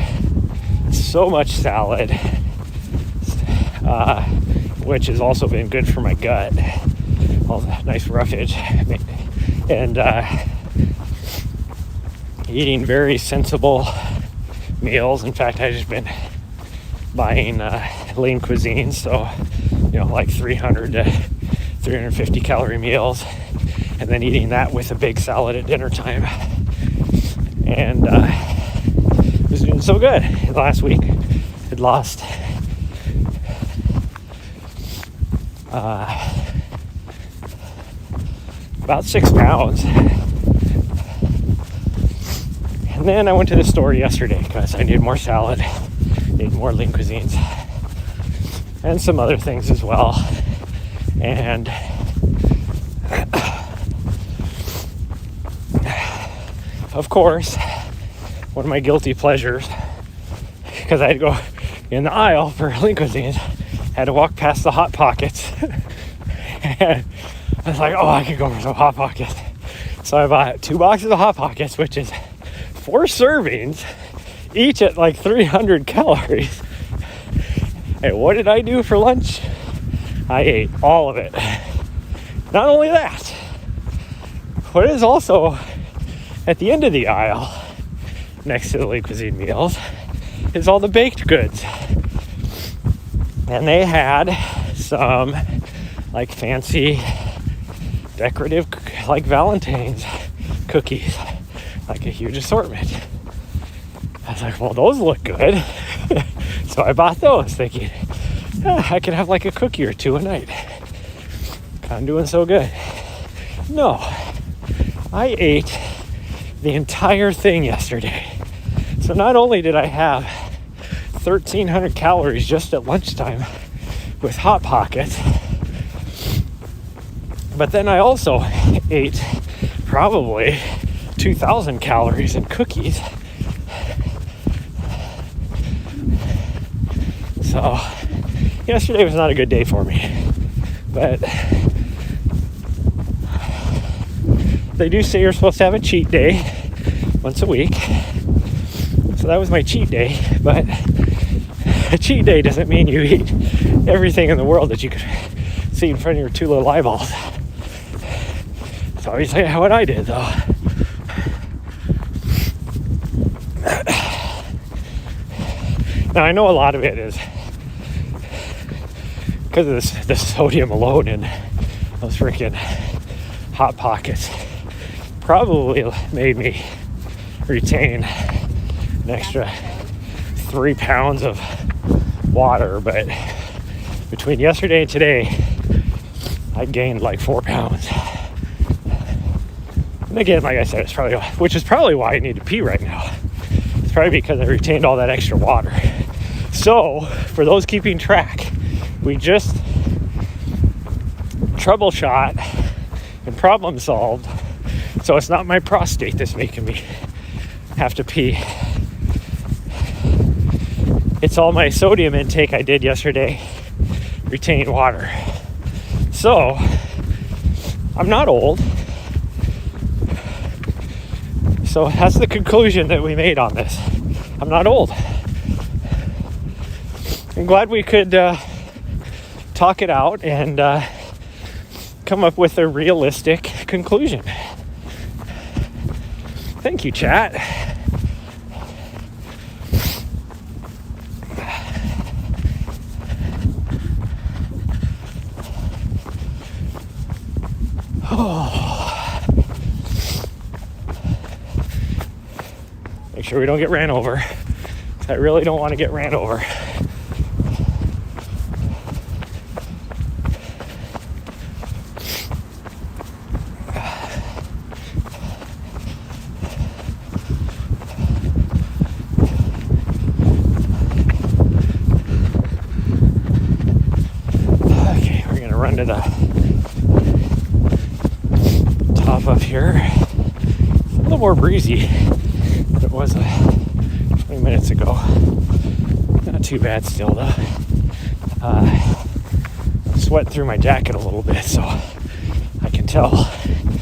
so much salad, which has also been good for my gut. All the nice roughage. And eating very sensible meals. In fact, I've just been buying lean cuisine, so like 300 to 350 calorie meals, and then eating that with a big salad at dinner time. And it was doing so good. Last week I'd lost about 6 pounds. And then I went to the store yesterday because I needed more salad, needed more lean cuisines, and some other things as well. And of course, one of my guilty pleasures, because I had to go in the aisle for lean cuisines, had to walk past the Hot Pockets. And I was like, oh, I could go for some Hot Pockets. So I bought 2 boxes of Hot Pockets, which is 4 servings, each at like 300 calories. And what did I do for lunch? I ate all of it. Not only that, what is also at the end of the aisle, next to the lean cuisine meals, is all the baked goods. And they had some like fancy decorative, like Valentine's cookies, like a huge assortment. I was like, well, those look good. So I bought those thinking, I could have like a cookie or 2 a night. I'm doing so good. No, I ate the entire thing yesterday. So not only did I have 1,300 calories just at lunchtime with Hot Pockets, but then I also ate probably 2,000 calories in cookies. So yesterday was not a good day for me, but they do say you're supposed to have a cheat day once a week. So that was my cheat day, but a cheat day doesn't mean you eat everything in the world that you could see in front of your 2 little eyeballs. That's obviously what I did, though. Now, I know a lot of it is because of the sodium alone in those freaking Hot Pockets. Probably made me retain an extra 3 pounds of water, but between yesterday and today, I gained like 4 pounds. And again, like I said, which is probably why I need to pee right now. It's probably because I retained all that extra water. So, for those keeping track, we just troubleshot and problem solved. So it's not my prostate that's making me have to pee. It's all my sodium intake I did yesterday, retaining water. So, I'm not old. So that's the conclusion that we made on this. I'm not old. I'm glad we could talk it out and come up with a realistic conclusion. Thank you, chat. Oh. Make sure we don't get ran over. I really don't want to get ran over. Okay, we're gonna run to the top up here. It's a little more breezy than it was 20 minutes ago. Not too bad still though. Sweat through my jacket a little bit, so I can tell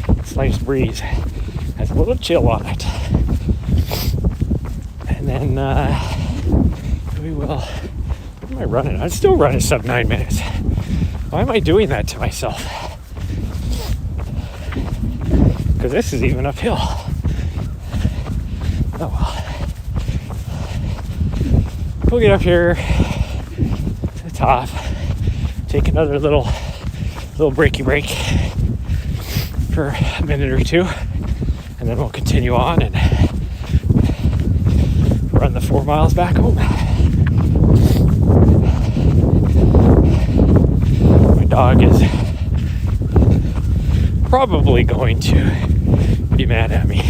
this nice breeze has a little chill on it. And then we will. What am I running? I'm still running sub 9 minutes. Why am I doing that to myself? Because this is even uphill. Oh well. We'll get up here to the top, take another little breaky break for a minute or two, and then we'll continue on and run the 4 miles back home. My dog is probably going to be mad at me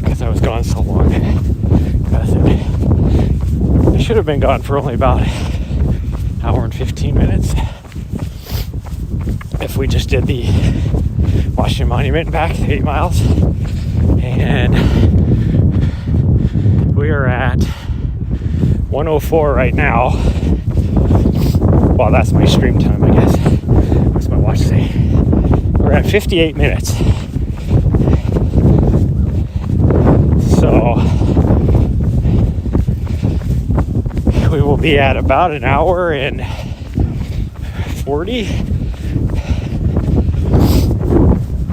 because I was gone so long. I should have been gone for only about an hour and 15 minutes if we just did the Washington Monument back 8 miles. And we are at 104 right now. Well, that's my stream time, I guess. What's my watch say? We're at 58 minutes. So we will be at about an hour and 40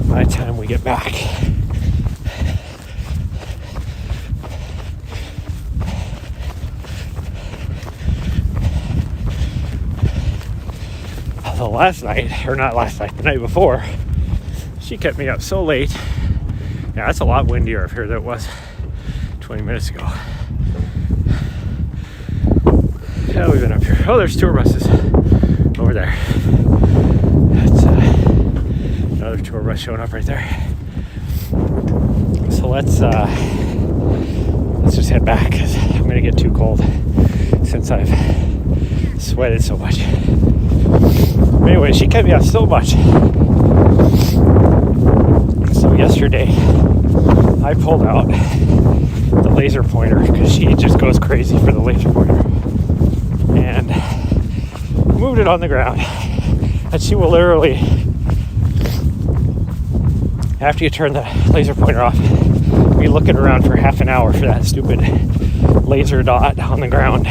by the time we get back. Although last night, or not last night, the night before, she kept me up so late. Yeah, that's a lot windier up here than it was 20 minutes ago. Yeah, we've been up here. Oh, there's tour buses over there. That's another tour bus showing up right there. So let's just head back because I'm gonna get too cold since I've sweated so much. Anyway, she kept me up so much. So yesterday, I pulled out the laser pointer because she just goes crazy for the laser pointer, and moved it on the ground. And she will literally, after you turn the laser pointer off, be looking around for half an hour for that stupid laser dot on the ground.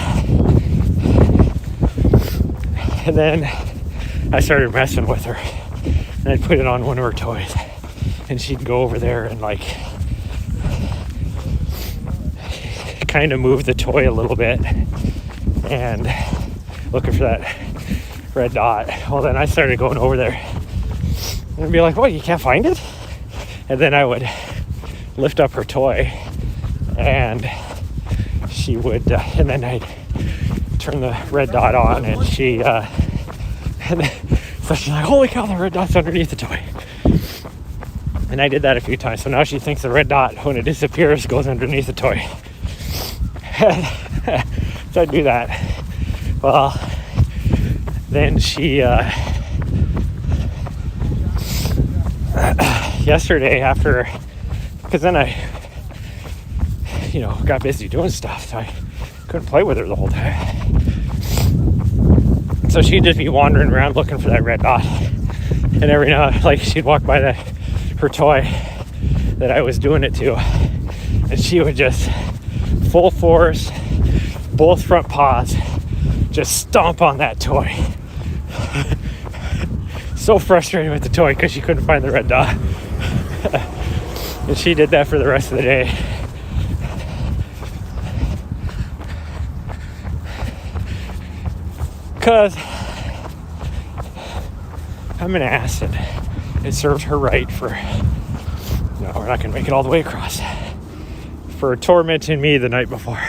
And then I started messing with her, and I'd put it on one of her toys, and she'd go over there and like kind of move the toy a little bit and looking for that red dot. Well, then I started going over there and be like, "What, you can't find it?" And then I would lift up her toy, and she would, and then I'd turn the red dot on, and she, and so she's like, "Holy cow, the red dot's underneath the toy." And I did that a few times, so now she thinks the red dot, when it disappears, goes underneath the toy. So I do that. Well, then she, yesterday after, because then I, got busy doing stuff, so I couldn't play with her the whole time. So she'd just be wandering around looking for that red dot. And every now, like, she'd walk by her toy that I was doing it to, and she would just full force, both front paws, just stomp on that toy. So frustrated with the toy because she couldn't find the red dot. And she did that for the rest of the day. Because I'm an ass and it served her right for, no, we're not going to make it all the way across, for tormenting me the night before.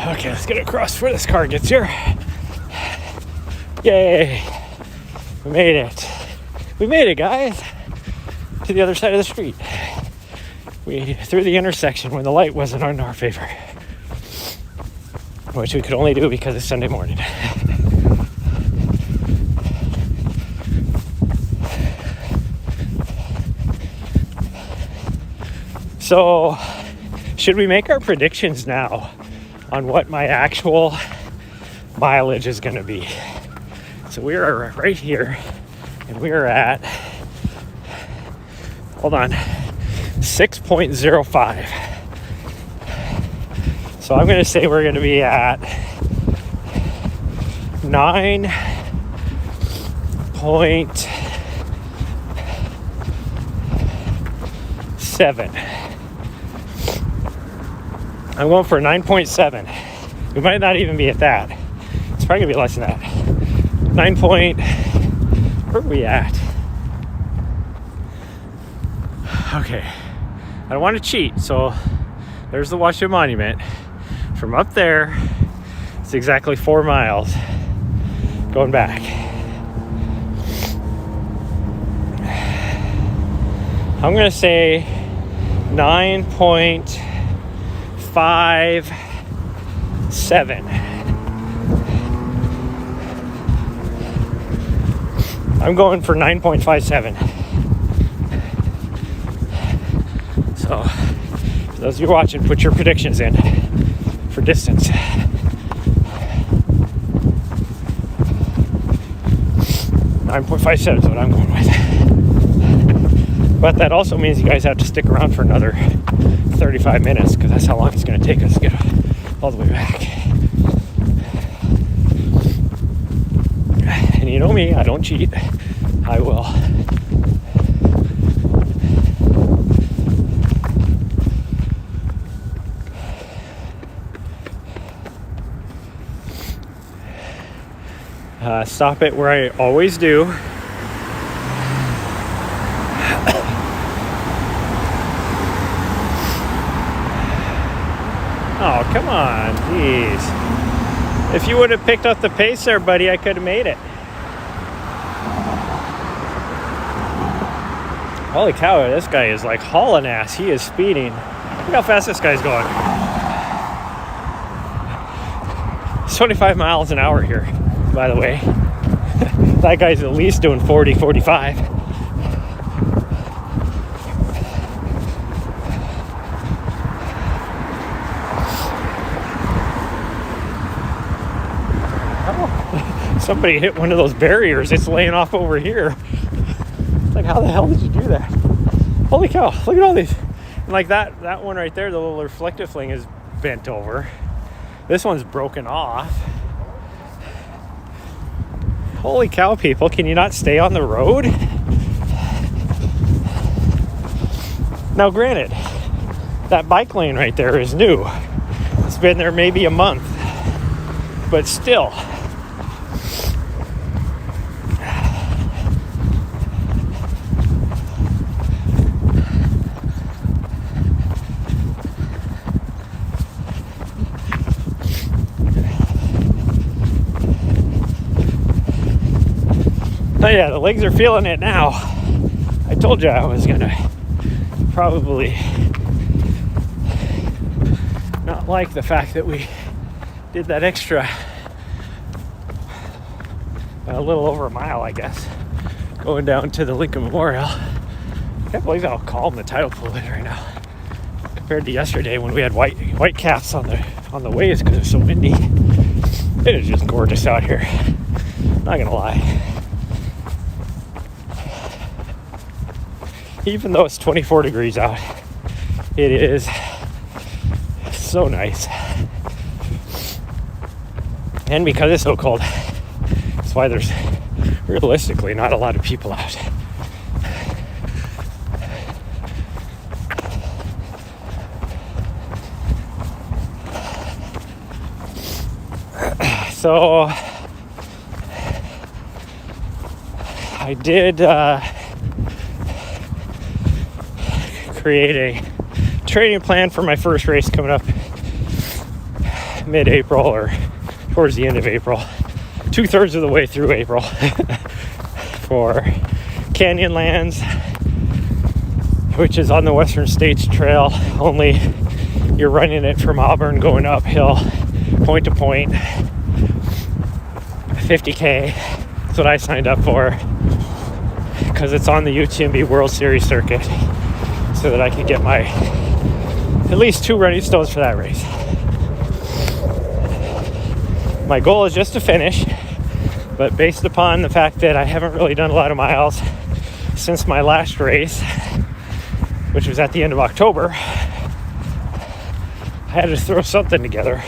Okay, let's get across before this car gets here. Yay! We made it. We made it, guys, to the other side of the street. We through the intersection when the light wasn't in our favor, which we could only do because it's Sunday morning. So, should we make our predictions now on what my actual mileage is going to be? So we are right here, and we are at, hold on, 6.05. So I'm going to say we're going to be at 9.7. I'm going for 9.7. We might not even be at that. It's probably going to be less than that. 9 point, where are we at? Okay, I don't want to cheat, so there's the Washington Monument. From up there, it's exactly 4 miles going back. I'm gonna say 9.57. I'm going for 9.57. So, for those of you watching, put your predictions in for distance. 9.57 is what I'm going with. But that also means you guys have to stick around for another 35 minutes because that's how long it's going to take us to get all the way back. And you know me, I don't cheat. I will. Stop it where I always do. Oh, come on, jeez. If you would have picked up the pace there, buddy, I could have made it. Holy cow, this guy is like hauling ass. He is speeding. Look how fast this guy's going. It's 25 miles an hour here, by the way. That guy's at least doing 40, 45. Oh, somebody hit one of those barriers. It's laying off over here. It's like, how the hell did you do that? Holy cow, look at all these. And like that one right there, the little reflective thing is bent over. This one's broken off. Holy cow, people, can you not stay on the road? Now, granted, that bike lane right there is new. It's been there maybe a month, but still. Oh yeah, the legs are feeling it now. I told you I was gonna probably not like the fact that we did that extra, a little over a mile, I guess, going down to the Lincoln Memorial. I can't believe how calm the tidal pool is right now compared to yesterday when we had white caps on the waves because it's so windy. It is just gorgeous out here. Not gonna lie. Even though it's 24 degrees out, it is so nice. And because it's so cold, that's why there's realistically not a lot of people out. So I did create a training plan for my first race coming up mid-April or towards the end of April, 2/3 of the way through April for Canyonlands, which is on the Western States Trail, only you're running it from Auburn going uphill point to point, 50K. That's what I signed up for because it's on the UTMB World Series circuit, so that I could get my at least 2 running stones for that race. My goal is just to finish, but based upon the fact that I haven't really done a lot of miles since my last race, which was at the end of October, I had to throw something together.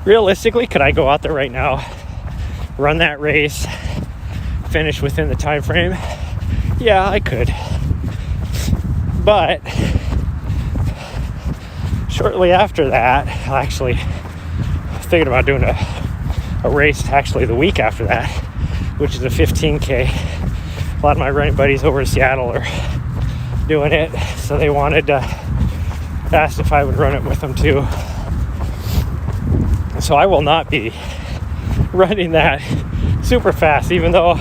Realistically, could I go out there right now, run that race, finish within the time frame? Yeah, I could. But shortly after that, I was thinking about doing a race actually the week after that, which is a 15K. A lot of my running buddies over in Seattle are doing it, so they asked if I would run it with them too. So I will not be running that super fast, even though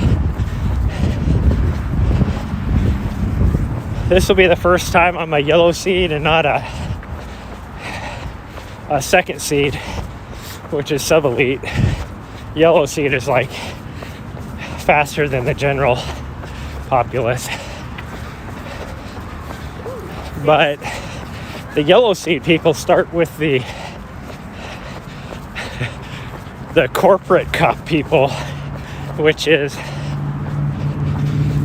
this will be the first time on my yellow seed and not a second seed, which is sub-elite. Yellow seed is like faster than the general populace. But the yellow seed people start with the corporate cup people, which is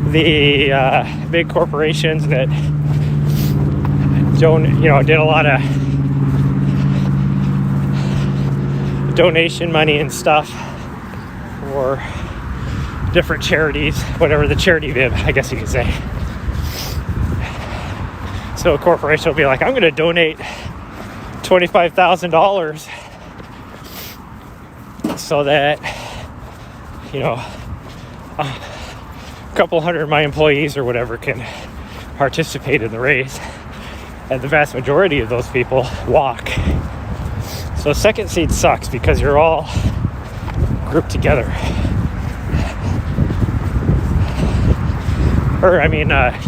the big corporations that did a lot of donation money and stuff for different charities, whatever the charity bib, I guess you could say. So a corporation will be like, I'm going to donate $25,000 so that, a couple hundred of my employees or whatever can participate in the race. And the vast majority of those people walk. So second seed sucks because you're all grouped together.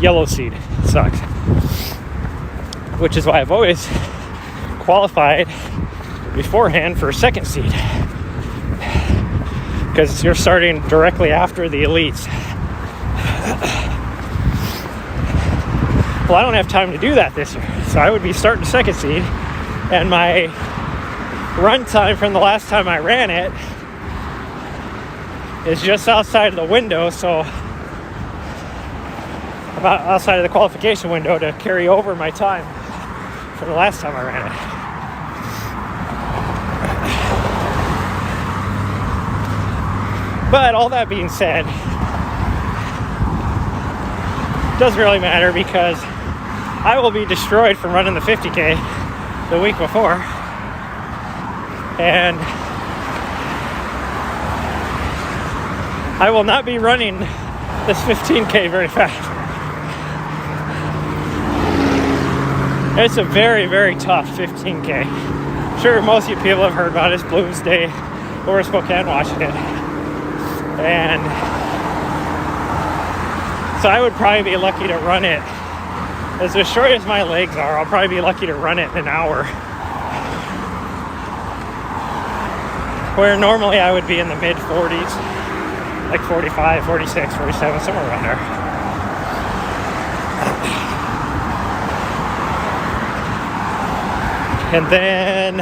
Yellow seed sucks. Which is why I've always qualified beforehand for second seed. Because you're starting directly after the elites. Well, I don't have time to do that this year. So I would be starting second seed. And my run time from the last time I ran it is just outside of the window. So about outside of the qualification window to carry over my time from the last time I ran it. But all that being said, it doesn't really matter because I will be destroyed from running the 50K the week before. And I will not be running this 15K very fast. It's a very, very tough 15K. I'm sure most of you people have heard about it. It's Bloomsday or Spokane, Washington. And so I would probably be lucky to run it. As short as my legs are, I'll probably be lucky to run it in an hour. Where normally I would be in the mid 40s, like 45, 46, 47, somewhere around there. And then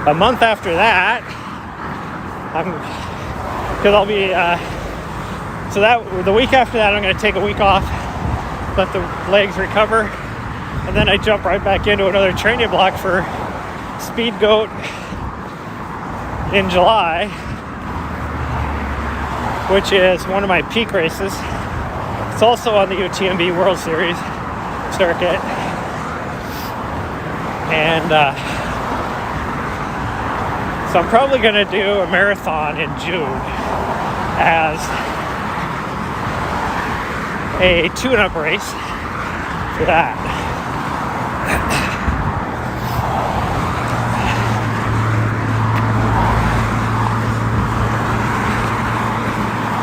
a month after that, the week after that, I'm going to take a week off, let the legs recover, And then I jump right back into another training block for Speed Goat in July, which is one of my peak races. It's also on the UTMB World Series circuit. And so I'm probably going to do a marathon in June as a tune-up race for that.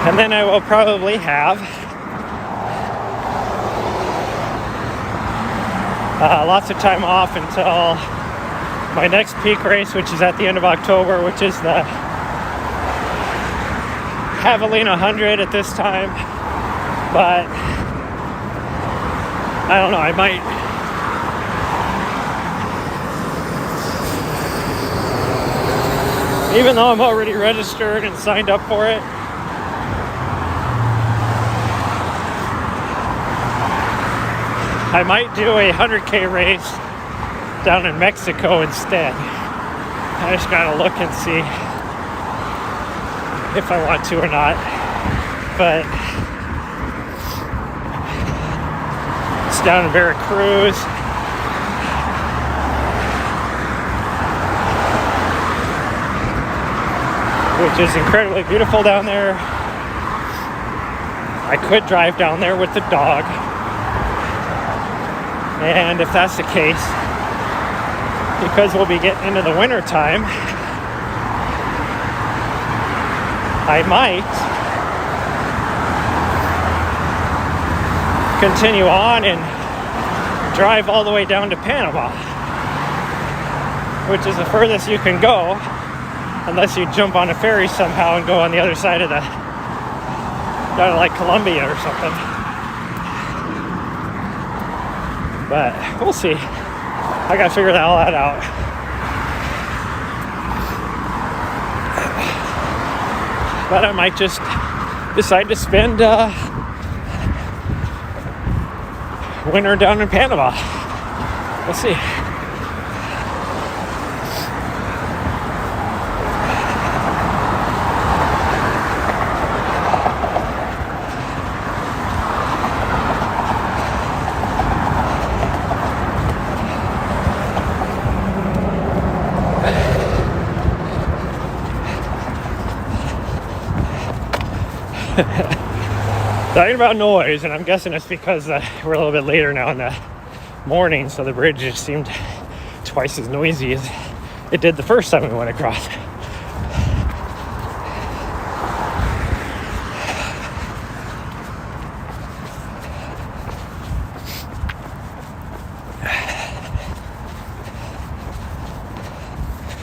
And then I will probably have lots of time off until my next peak race, which is at the end of October, which is the Javelina 100 at this time. But I don't know, I might even though I'm already registered and signed up for it, I might do a 100K race down in Mexico instead. I just gotta look and see if I want to or not. But it's down in Veracruz. Which is incredibly beautiful down there. I could drive down there with the dog. And if that's the case, because we'll be getting into the winter time, I might continue on and drive all the way down to Panama, which is the furthest you can go unless you jump on a ferry somehow and go on the other side of the, down to like Colombia or something. But we'll see. I gotta figure all that out. But I might just decide to spend winter down in Panama. We'll see. Talking about noise, and I'm guessing it's because we're a little bit later now in the morning, so the bridge just seemed twice as noisy as it did the first time we went across.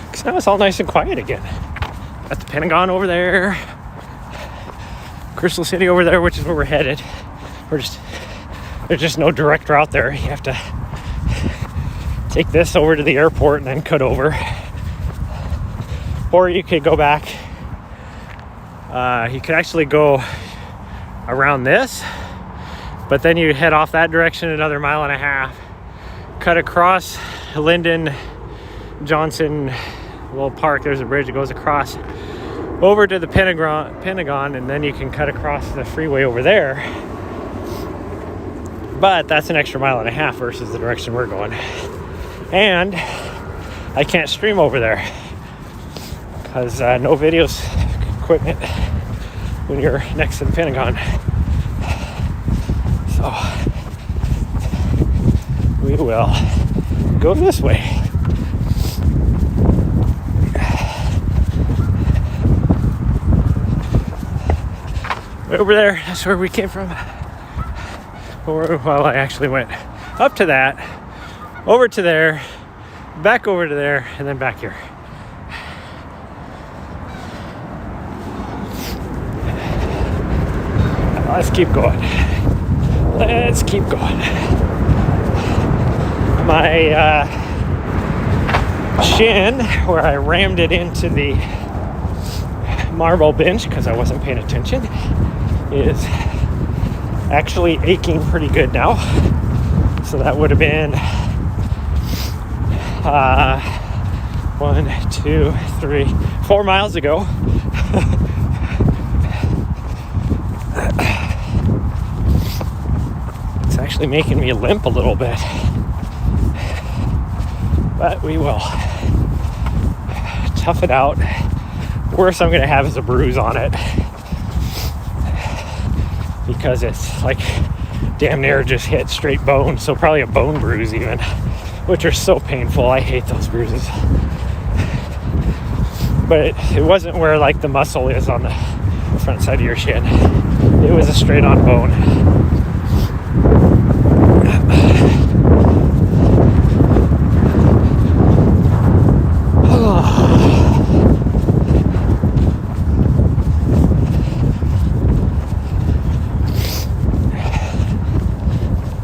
Because now it's all nice and quiet again. Got the Pentagon over there. Crystal City over there, which is where we're headed. There's just no direct route there. You have to take this over to the airport and then cut over. Or you could go back. You could actually go around this, but then you head off that direction another mile and a half, cut across Lyndon Johnson little park. There's a bridge that goes across over to the Pentagon, and then you can cut across the freeway over there. But that's an extra mile and a half versus the direction we're going. And I can't stream over there because no video equipment when you're next to the Pentagon. So we will go this way. Over there, that's where we came from. Well, I actually went up to that, over to there, back over to there, and then back here. Let's keep going. Let's keep going. My shin, where I rammed it into the marble bench because I wasn't paying attention, is actually aching pretty good now. So that would have been 1, 2, 3, 4 miles ago. It's actually making me limp a little bit, but we will tough it out. Worst I'm gonna have is a bruise on it, because it's like damn near just hit straight bone, so probably a bone bruise even, which are so painful. I hate those bruises. But it wasn't where like the muscle is on the front side of your shin. It was a straight on bone.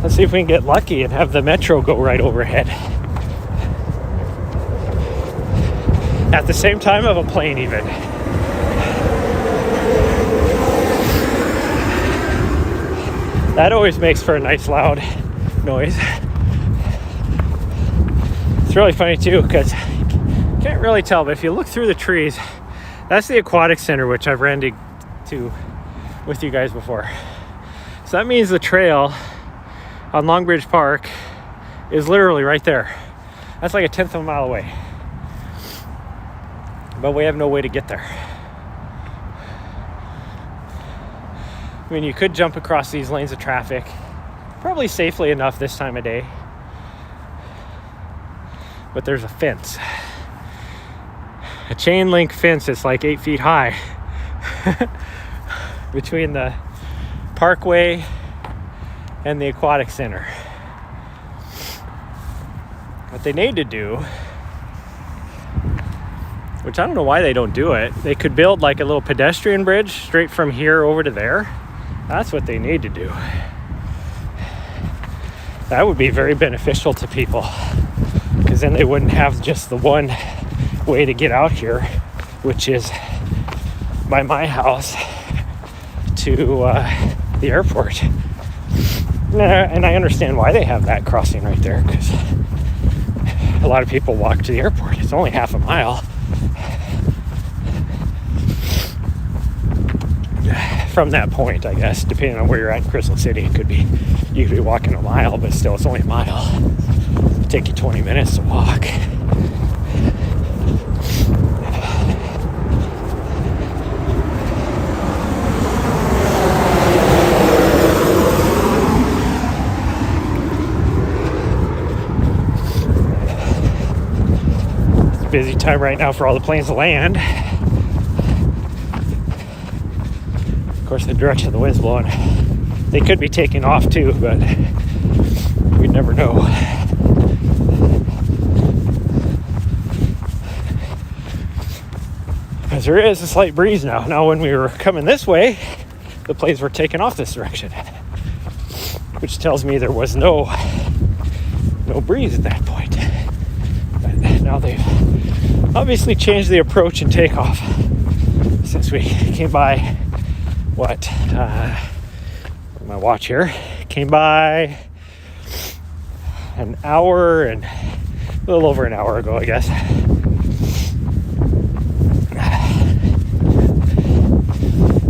Let's see if we can get lucky and have the metro go right overhead. At the same time of a plane even. That always makes for a nice loud noise. It's really funny too, because you can't really tell, but if you look through the trees, that's the aquatic center, which I've ran to with you guys before. So that means the trail on Longbridge Park is literally right there. That's like a 1/10 of a mile away. But we have no way to get there. I mean, you could jump across these lanes of traffic, probably safely enough this time of day. But there's a fence. A chain link fence that's like 8 feet high between the parkway and the aquatic center. What they need to do, which I don't know why they don't do it, they could build like a little pedestrian bridge straight from here over to there. That's what they need to do. That would be very beneficial to people, because then they wouldn't have just the one way to get out here, which is by my house to the airport. And I understand why they have that crossing right there, because a lot of people walk to the airport. It's only half a mile. From that point, I guess, depending on where you're at in Crystal City, you could be walking a mile, but still, it's only a mile. It'll take you 20 minutes to walk. It's a busy time right now for all the planes to land. Of course, the direction of the wind's blowing. They could be taking off too, but we'd never know. Because there is a slight breeze now. Now, when we were coming this way, the planes were taking off this direction, which tells me there was no breeze at that point. But now they've obviously changed the approach and takeoff since we came by. My watch here came by an hour and a little over an hour ago, I guess.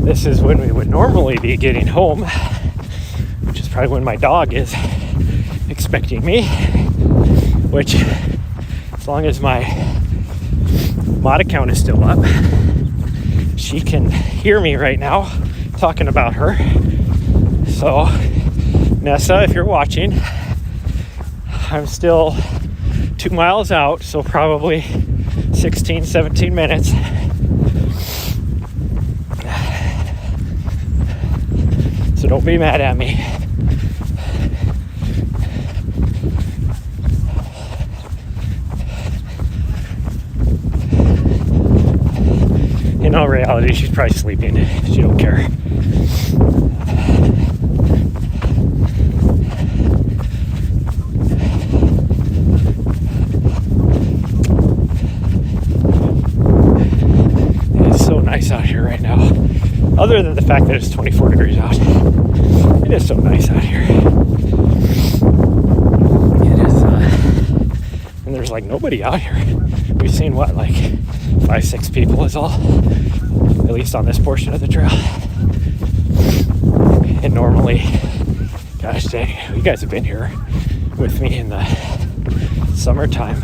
This is when we would normally be getting home, which is probably when my dog is expecting me, which, as long as my mod account is still up, she can hear me right now talking about her. So Nessa, if you're watching, I'm still 2 miles out, so probably 16, 17 minutes. So don't be mad at me. In all reality, she's probably sleeping. She don't care. It's so nice out here right now. Other than the fact that it's 24 degrees out. It is so nice out here. there's like nobody out here. We've seen what, like 5-6 people is all, at least on this portion of the trail. And normally, gosh dang, you guys have been here with me in the summertime,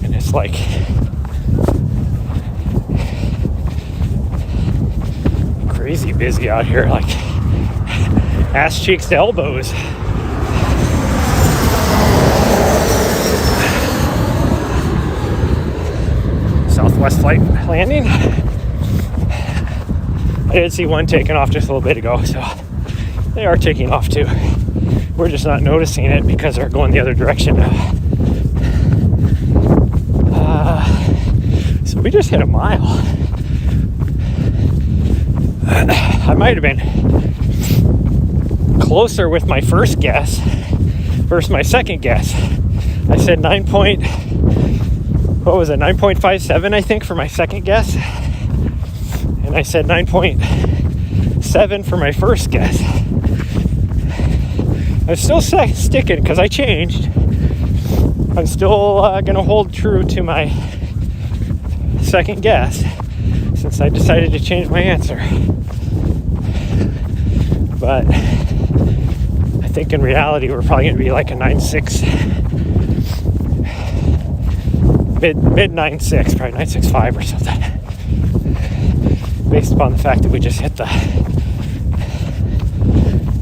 and it's like crazy busy out here, like ass cheeks to elbows. Southwest Flight landing. I did see one taking off just a little bit ago, so they are taking off too. We're just not noticing it because they're going the other direction now. So we just hit a mile. I might have been closer with my first guess versus my second guess. I said 9.57 I think for my second guess, and I said 9.7 for my first guess. I'm still sticking because I changed. I'm still gonna hold true to my second guess since I decided to change my answer. But I think in reality we're probably gonna be like a 9.6, mid 9.6, probably 9.65 or something, based upon the fact that we just hit the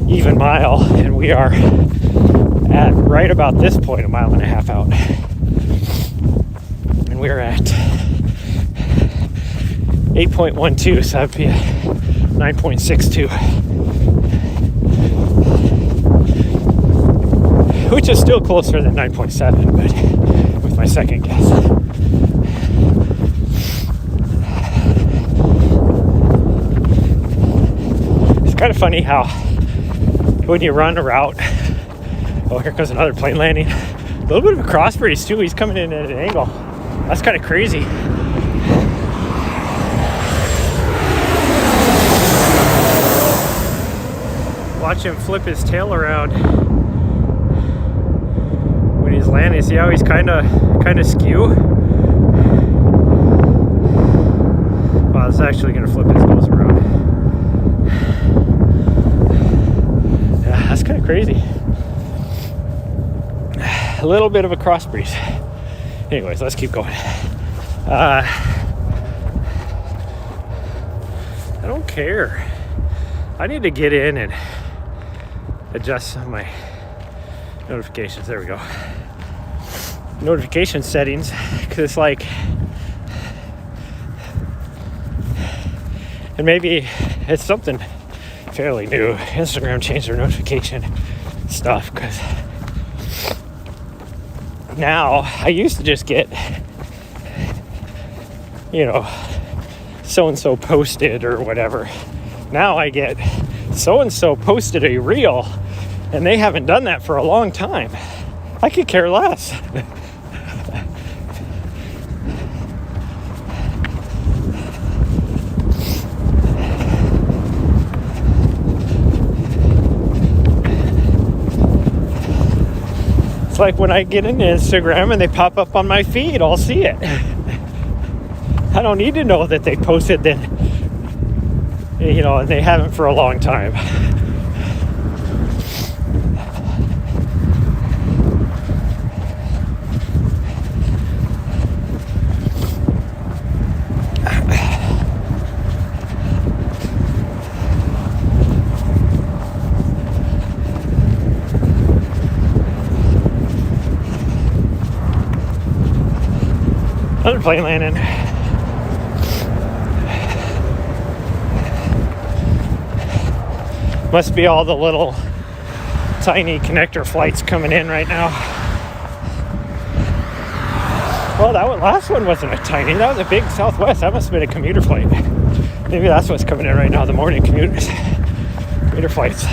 even mile, and we are at right about this point a mile and a half out, and we're at 8.12, so that'd be 9.62, which is still closer than 9.7, but with my second guess. It's kind of funny how when you run a route, oh, here comes another plane landing. A little bit of a crossbreeze too. He's coming in at an angle. That's kind of crazy. Watch him flip his tail around when he's landing. See how he's kind of skew? Wow, it's actually going to flip his nose around. Yeah, that's kind of crazy. A little bit of a cross breeze. Anyways, let's keep going. I don't care. I need to get in and adjust some of my notifications. There we go. Notification settings, because it's like, and maybe it's something fairly new. Instagram changed their notification stuff, because now I used to just get, you know, so-and-so posted or whatever. Now I get so-and-so posted a reel, and they haven't done that for a long time. I could care less. It's like when I get into Instagram and they pop up on my feed, I'll see it. I don't need to know that they posted that, you know, and they haven't for a long time. Another plane landing. Must be all the little tiny connector flights coming in right now. Well, that last one wasn't a tiny. That was a big Southwest. That must have been a commuter flight. Maybe that's what's coming in right now, the morning commuter flights.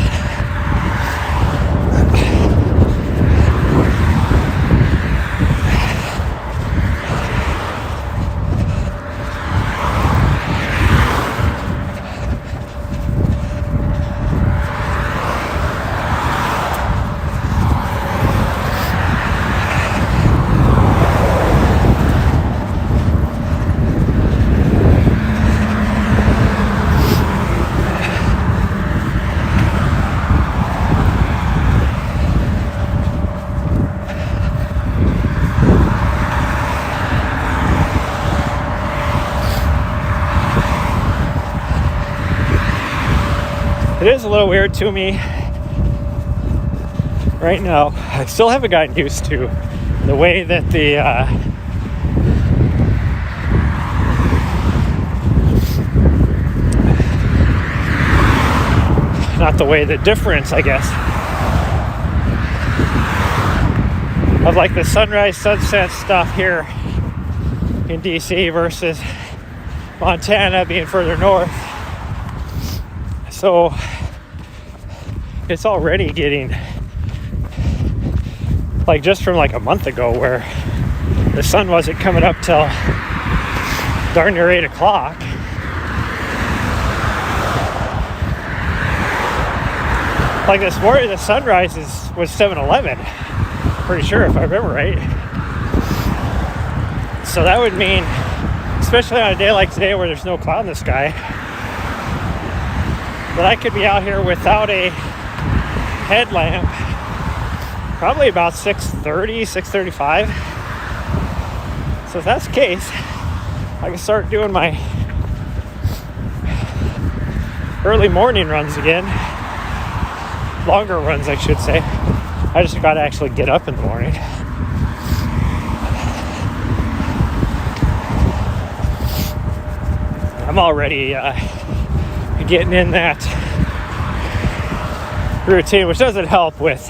It is a little weird to me right now. I still haven't gotten used to the way that the difference, I guess, of like the sunrise sunset stuff here in DC versus Montana being further north. So it's already getting like just from like a month ago where the sun wasn't coming up till darn near 8 o'clock. Like this morning, the sunrise was 7:11. Pretty sure, if I remember right. So that would mean, especially on a day like today where there's no cloud in the sky, that I could be out here without a headlamp probably about 6:30, 6:35. So if that's the case, I can start doing my early morning runs again. Longer runs, I should say. I just got to actually get up in the morning. I'm already getting in that routine, which doesn't help with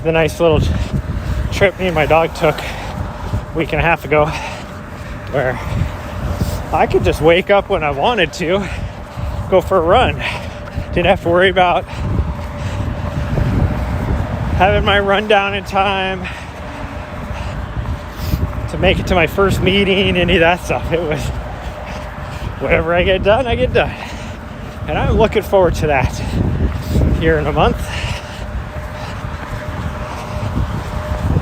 the nice little trip me and my dog took a week and a half ago, where I could just wake up when I wanted to, go for a run. Didn't have to worry about having my run down in time to make it to my first meeting, any of that stuff. It was whatever I get done, I get done. And I'm looking forward to that here in a month.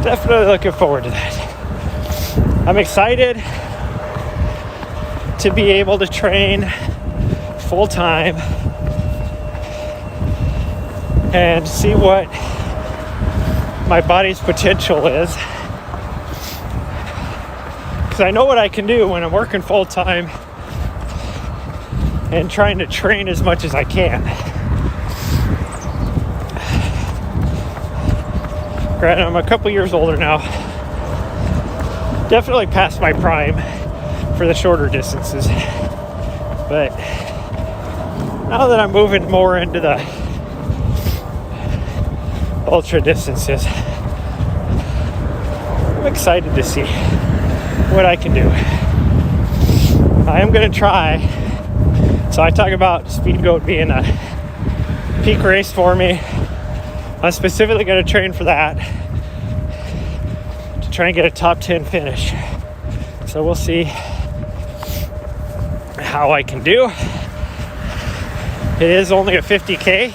Definitely looking forward to that. I'm excited to be able to train full time and see what my body's potential is, because I know what I can do when I'm working full time and trying to train as much as I can. Granted, I'm a couple years older now, definitely past my prime for the shorter distances, but now that I'm moving more into the ultra distances, I'm excited to see what I can do. I am going to try. So I talk about Speed Goat being a peak race for me. I'm specifically going to train for that, to try and get a top 10 finish. So we'll see how I can do. It is only a 50K.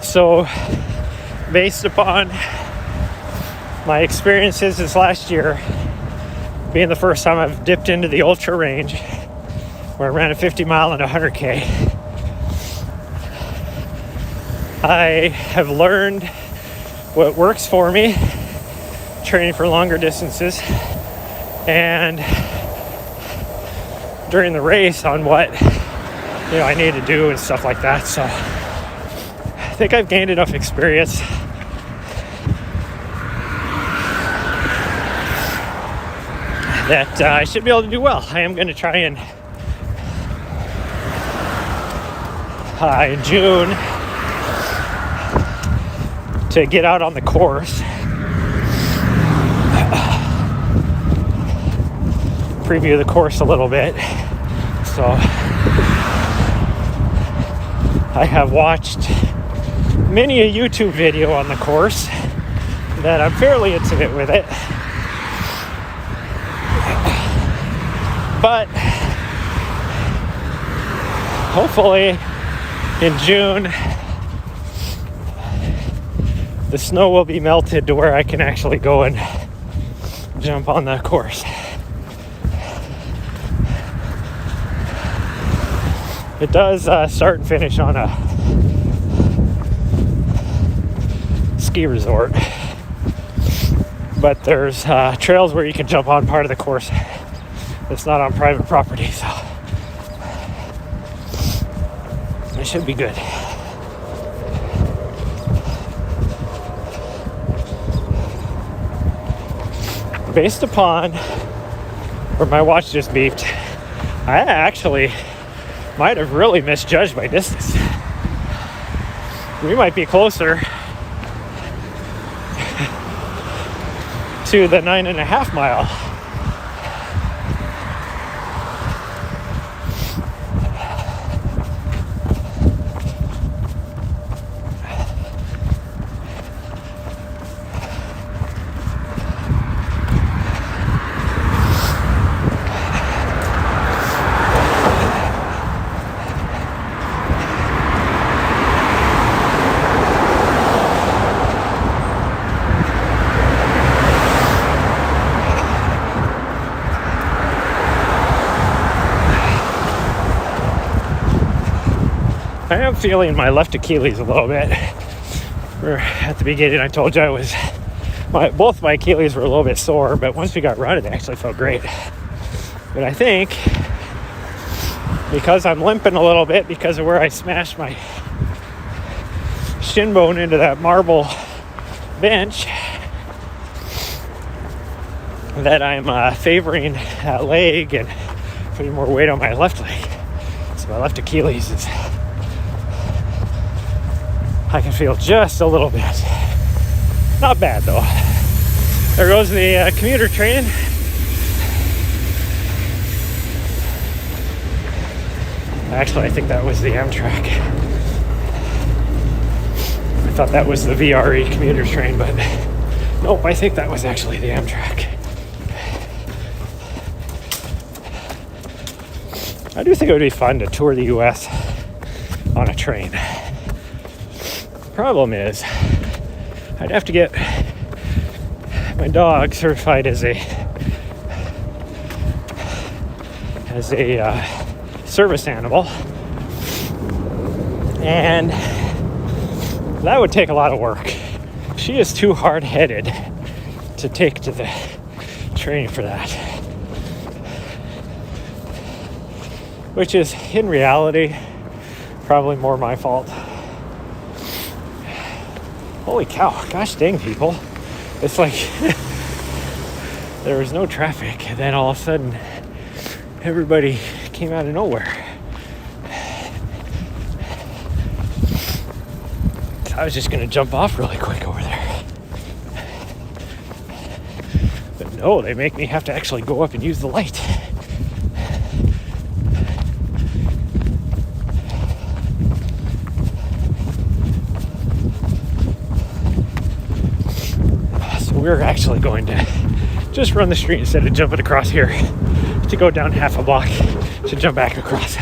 So based upon my experiences this last year, being the first time I've dipped into the ultra range, where I ran a 50 mile and a 100K, I have learned what works for me, training for longer distances, and during the race on what I need to do and stuff like that. So I think I've gained enough experience that I should be able to do well. I am going to try and in June to get out on the course, preview the course a little bit. So I have watched many a YouTube video on the course that I'm fairly intimate with it. But hopefully in June, the snow will be melted to where I can actually go and jump on that course. It does start and finish on a ski resort, but there's trails where you can jump on part of the course that's not on private property. So I should be good. Based upon where my watch just beeped, I actually might have really misjudged my distance. We might be closer to the 9.5 mile. I am feeling my left Achilles a little bit. At the beginning, I told you both my Achilles were a little bit sore, but once we got running, they actually felt great. But I think because I'm limping a little bit because of where I smashed my shin bone into that marble bench, that I'm favoring that leg and putting more weight on my left leg. So my left Achilles is, I can feel just a little bit. Not bad though. There goes the commuter train. Actually, I think that was the Amtrak. I thought that was the VRE commuter train, but nope, I think that was actually the Amtrak. I do think it would be fun to tour the US on a train. The problem is, I'd have to get my dog certified as a service animal, and that would take a lot of work. She is too hard-headed to take to the training for that, which is in reality probably more my fault. Holy cow, gosh dang, people. It's like there was no traffic, and then all of a sudden everybody came out of nowhere. I was just gonna jump off really quick over there, but no, they make me have to actually go up and use the light. We're actually going to just run the street instead of jumping across here, to go down half a block to jump back across.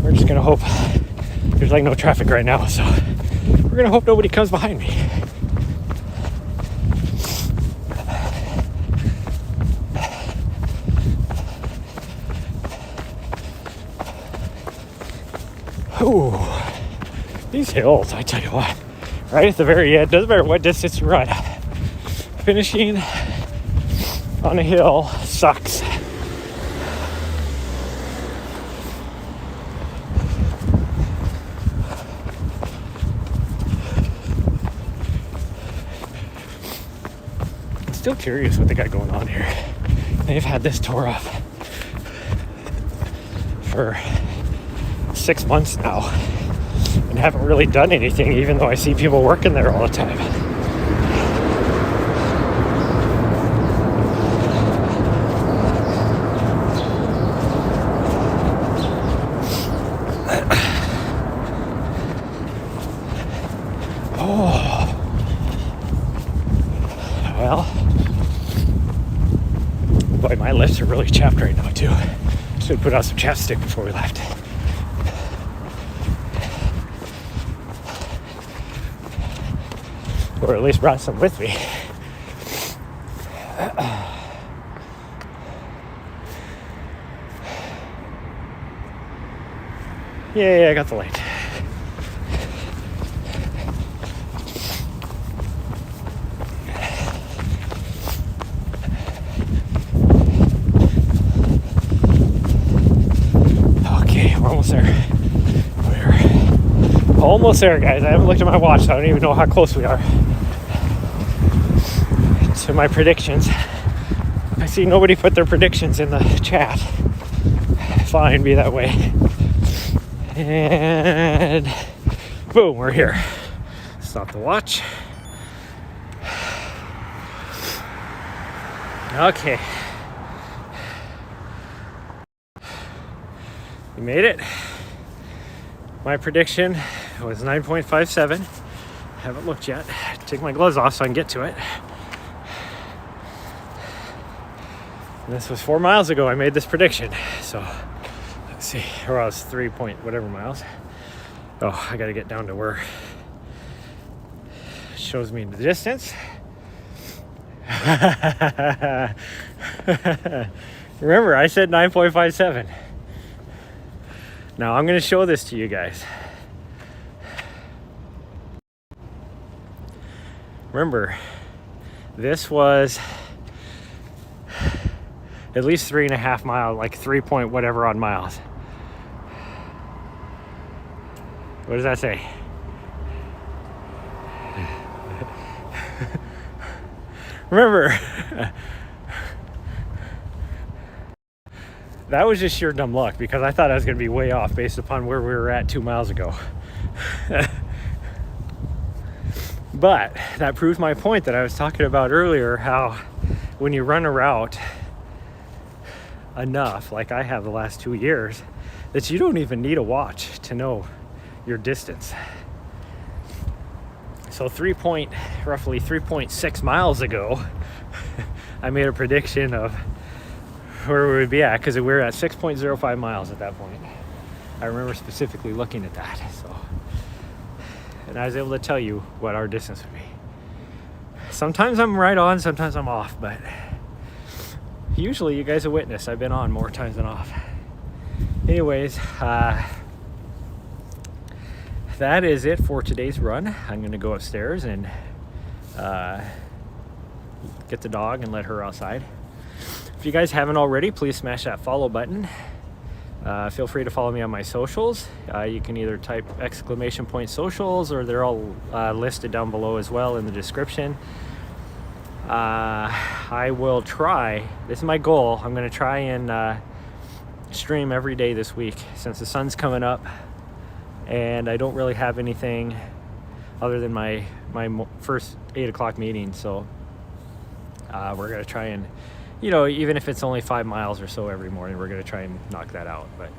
We're just gonna hope there's like no traffic right now, so we're gonna hope nobody comes behind me. Ooh, these hills, I tell you what. Right at the very end, doesn't matter what distance you run, finishing on a hill sucks. I'm still curious what they got going on here. They've had this tore up for 6 months now and haven't really done anything, even though I see people working there all the time. Oh, well, boy, my lips are really chapped right now too. Should put on some chapstick before we left. Or at least brought some with me. Yeah, I got the light. Okay, almost there, guys. I haven't looked at my watch, so I don't even know how close we are to my predictions. I see nobody put their predictions in the chat. Fine, be that way. And boom, we're here. Stop the watch. Okay. We made it. My prediction was 9.57. Haven't looked yet. Take my gloves off so I can get to it. And this was 4 miles ago I made this prediction. So let's see. Or I was 3 point whatever miles. Oh, I gotta get down to where it shows me the distance. Remember, I said 9.57. Now I'm going to show this to you guys. Remember, this was at least 3.5 miles, like 3 point whatever on miles. What does that say? Remember, that was just sheer dumb luck because I thought I was going to be way off based upon where we were at 2 miles ago. But that proves my point that I was talking about earlier, how when you run a route enough, like I have the last 2 years, that you don't even need a watch to know your distance. So roughly 3.6 miles ago, I made a prediction of where we would be at, because we were at 6.05 miles at that point. I remember specifically looking at that. So, and I was able to tell you what our distance would be. Sometimes I'm right on, sometimes I'm off, but usually you guys have witnessed I've been on more times than off. Anyways, that is it for today's run. I'm going to go upstairs and get the dog and let her outside. If you guys haven't already, please smash that follow button. Feel free to follow me on my socials. You can either type !socials, or they're all listed down below as well in the description. I will try, this is my goal, I'm going to try and stream every day this week since the sun's coming up and I don't really have anything other than my first 8 o'clock meeting. So we're going to try and, you know, even if it's only 5 miles or so every morning, we're going to try and knock that out. But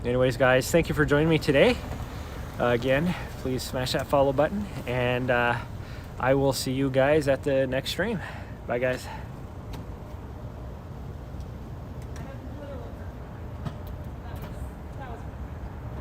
anyways, guys, thank you for joining me today. Again, please smash that follow button, and I will see you guys at the next stream. Bye, guys.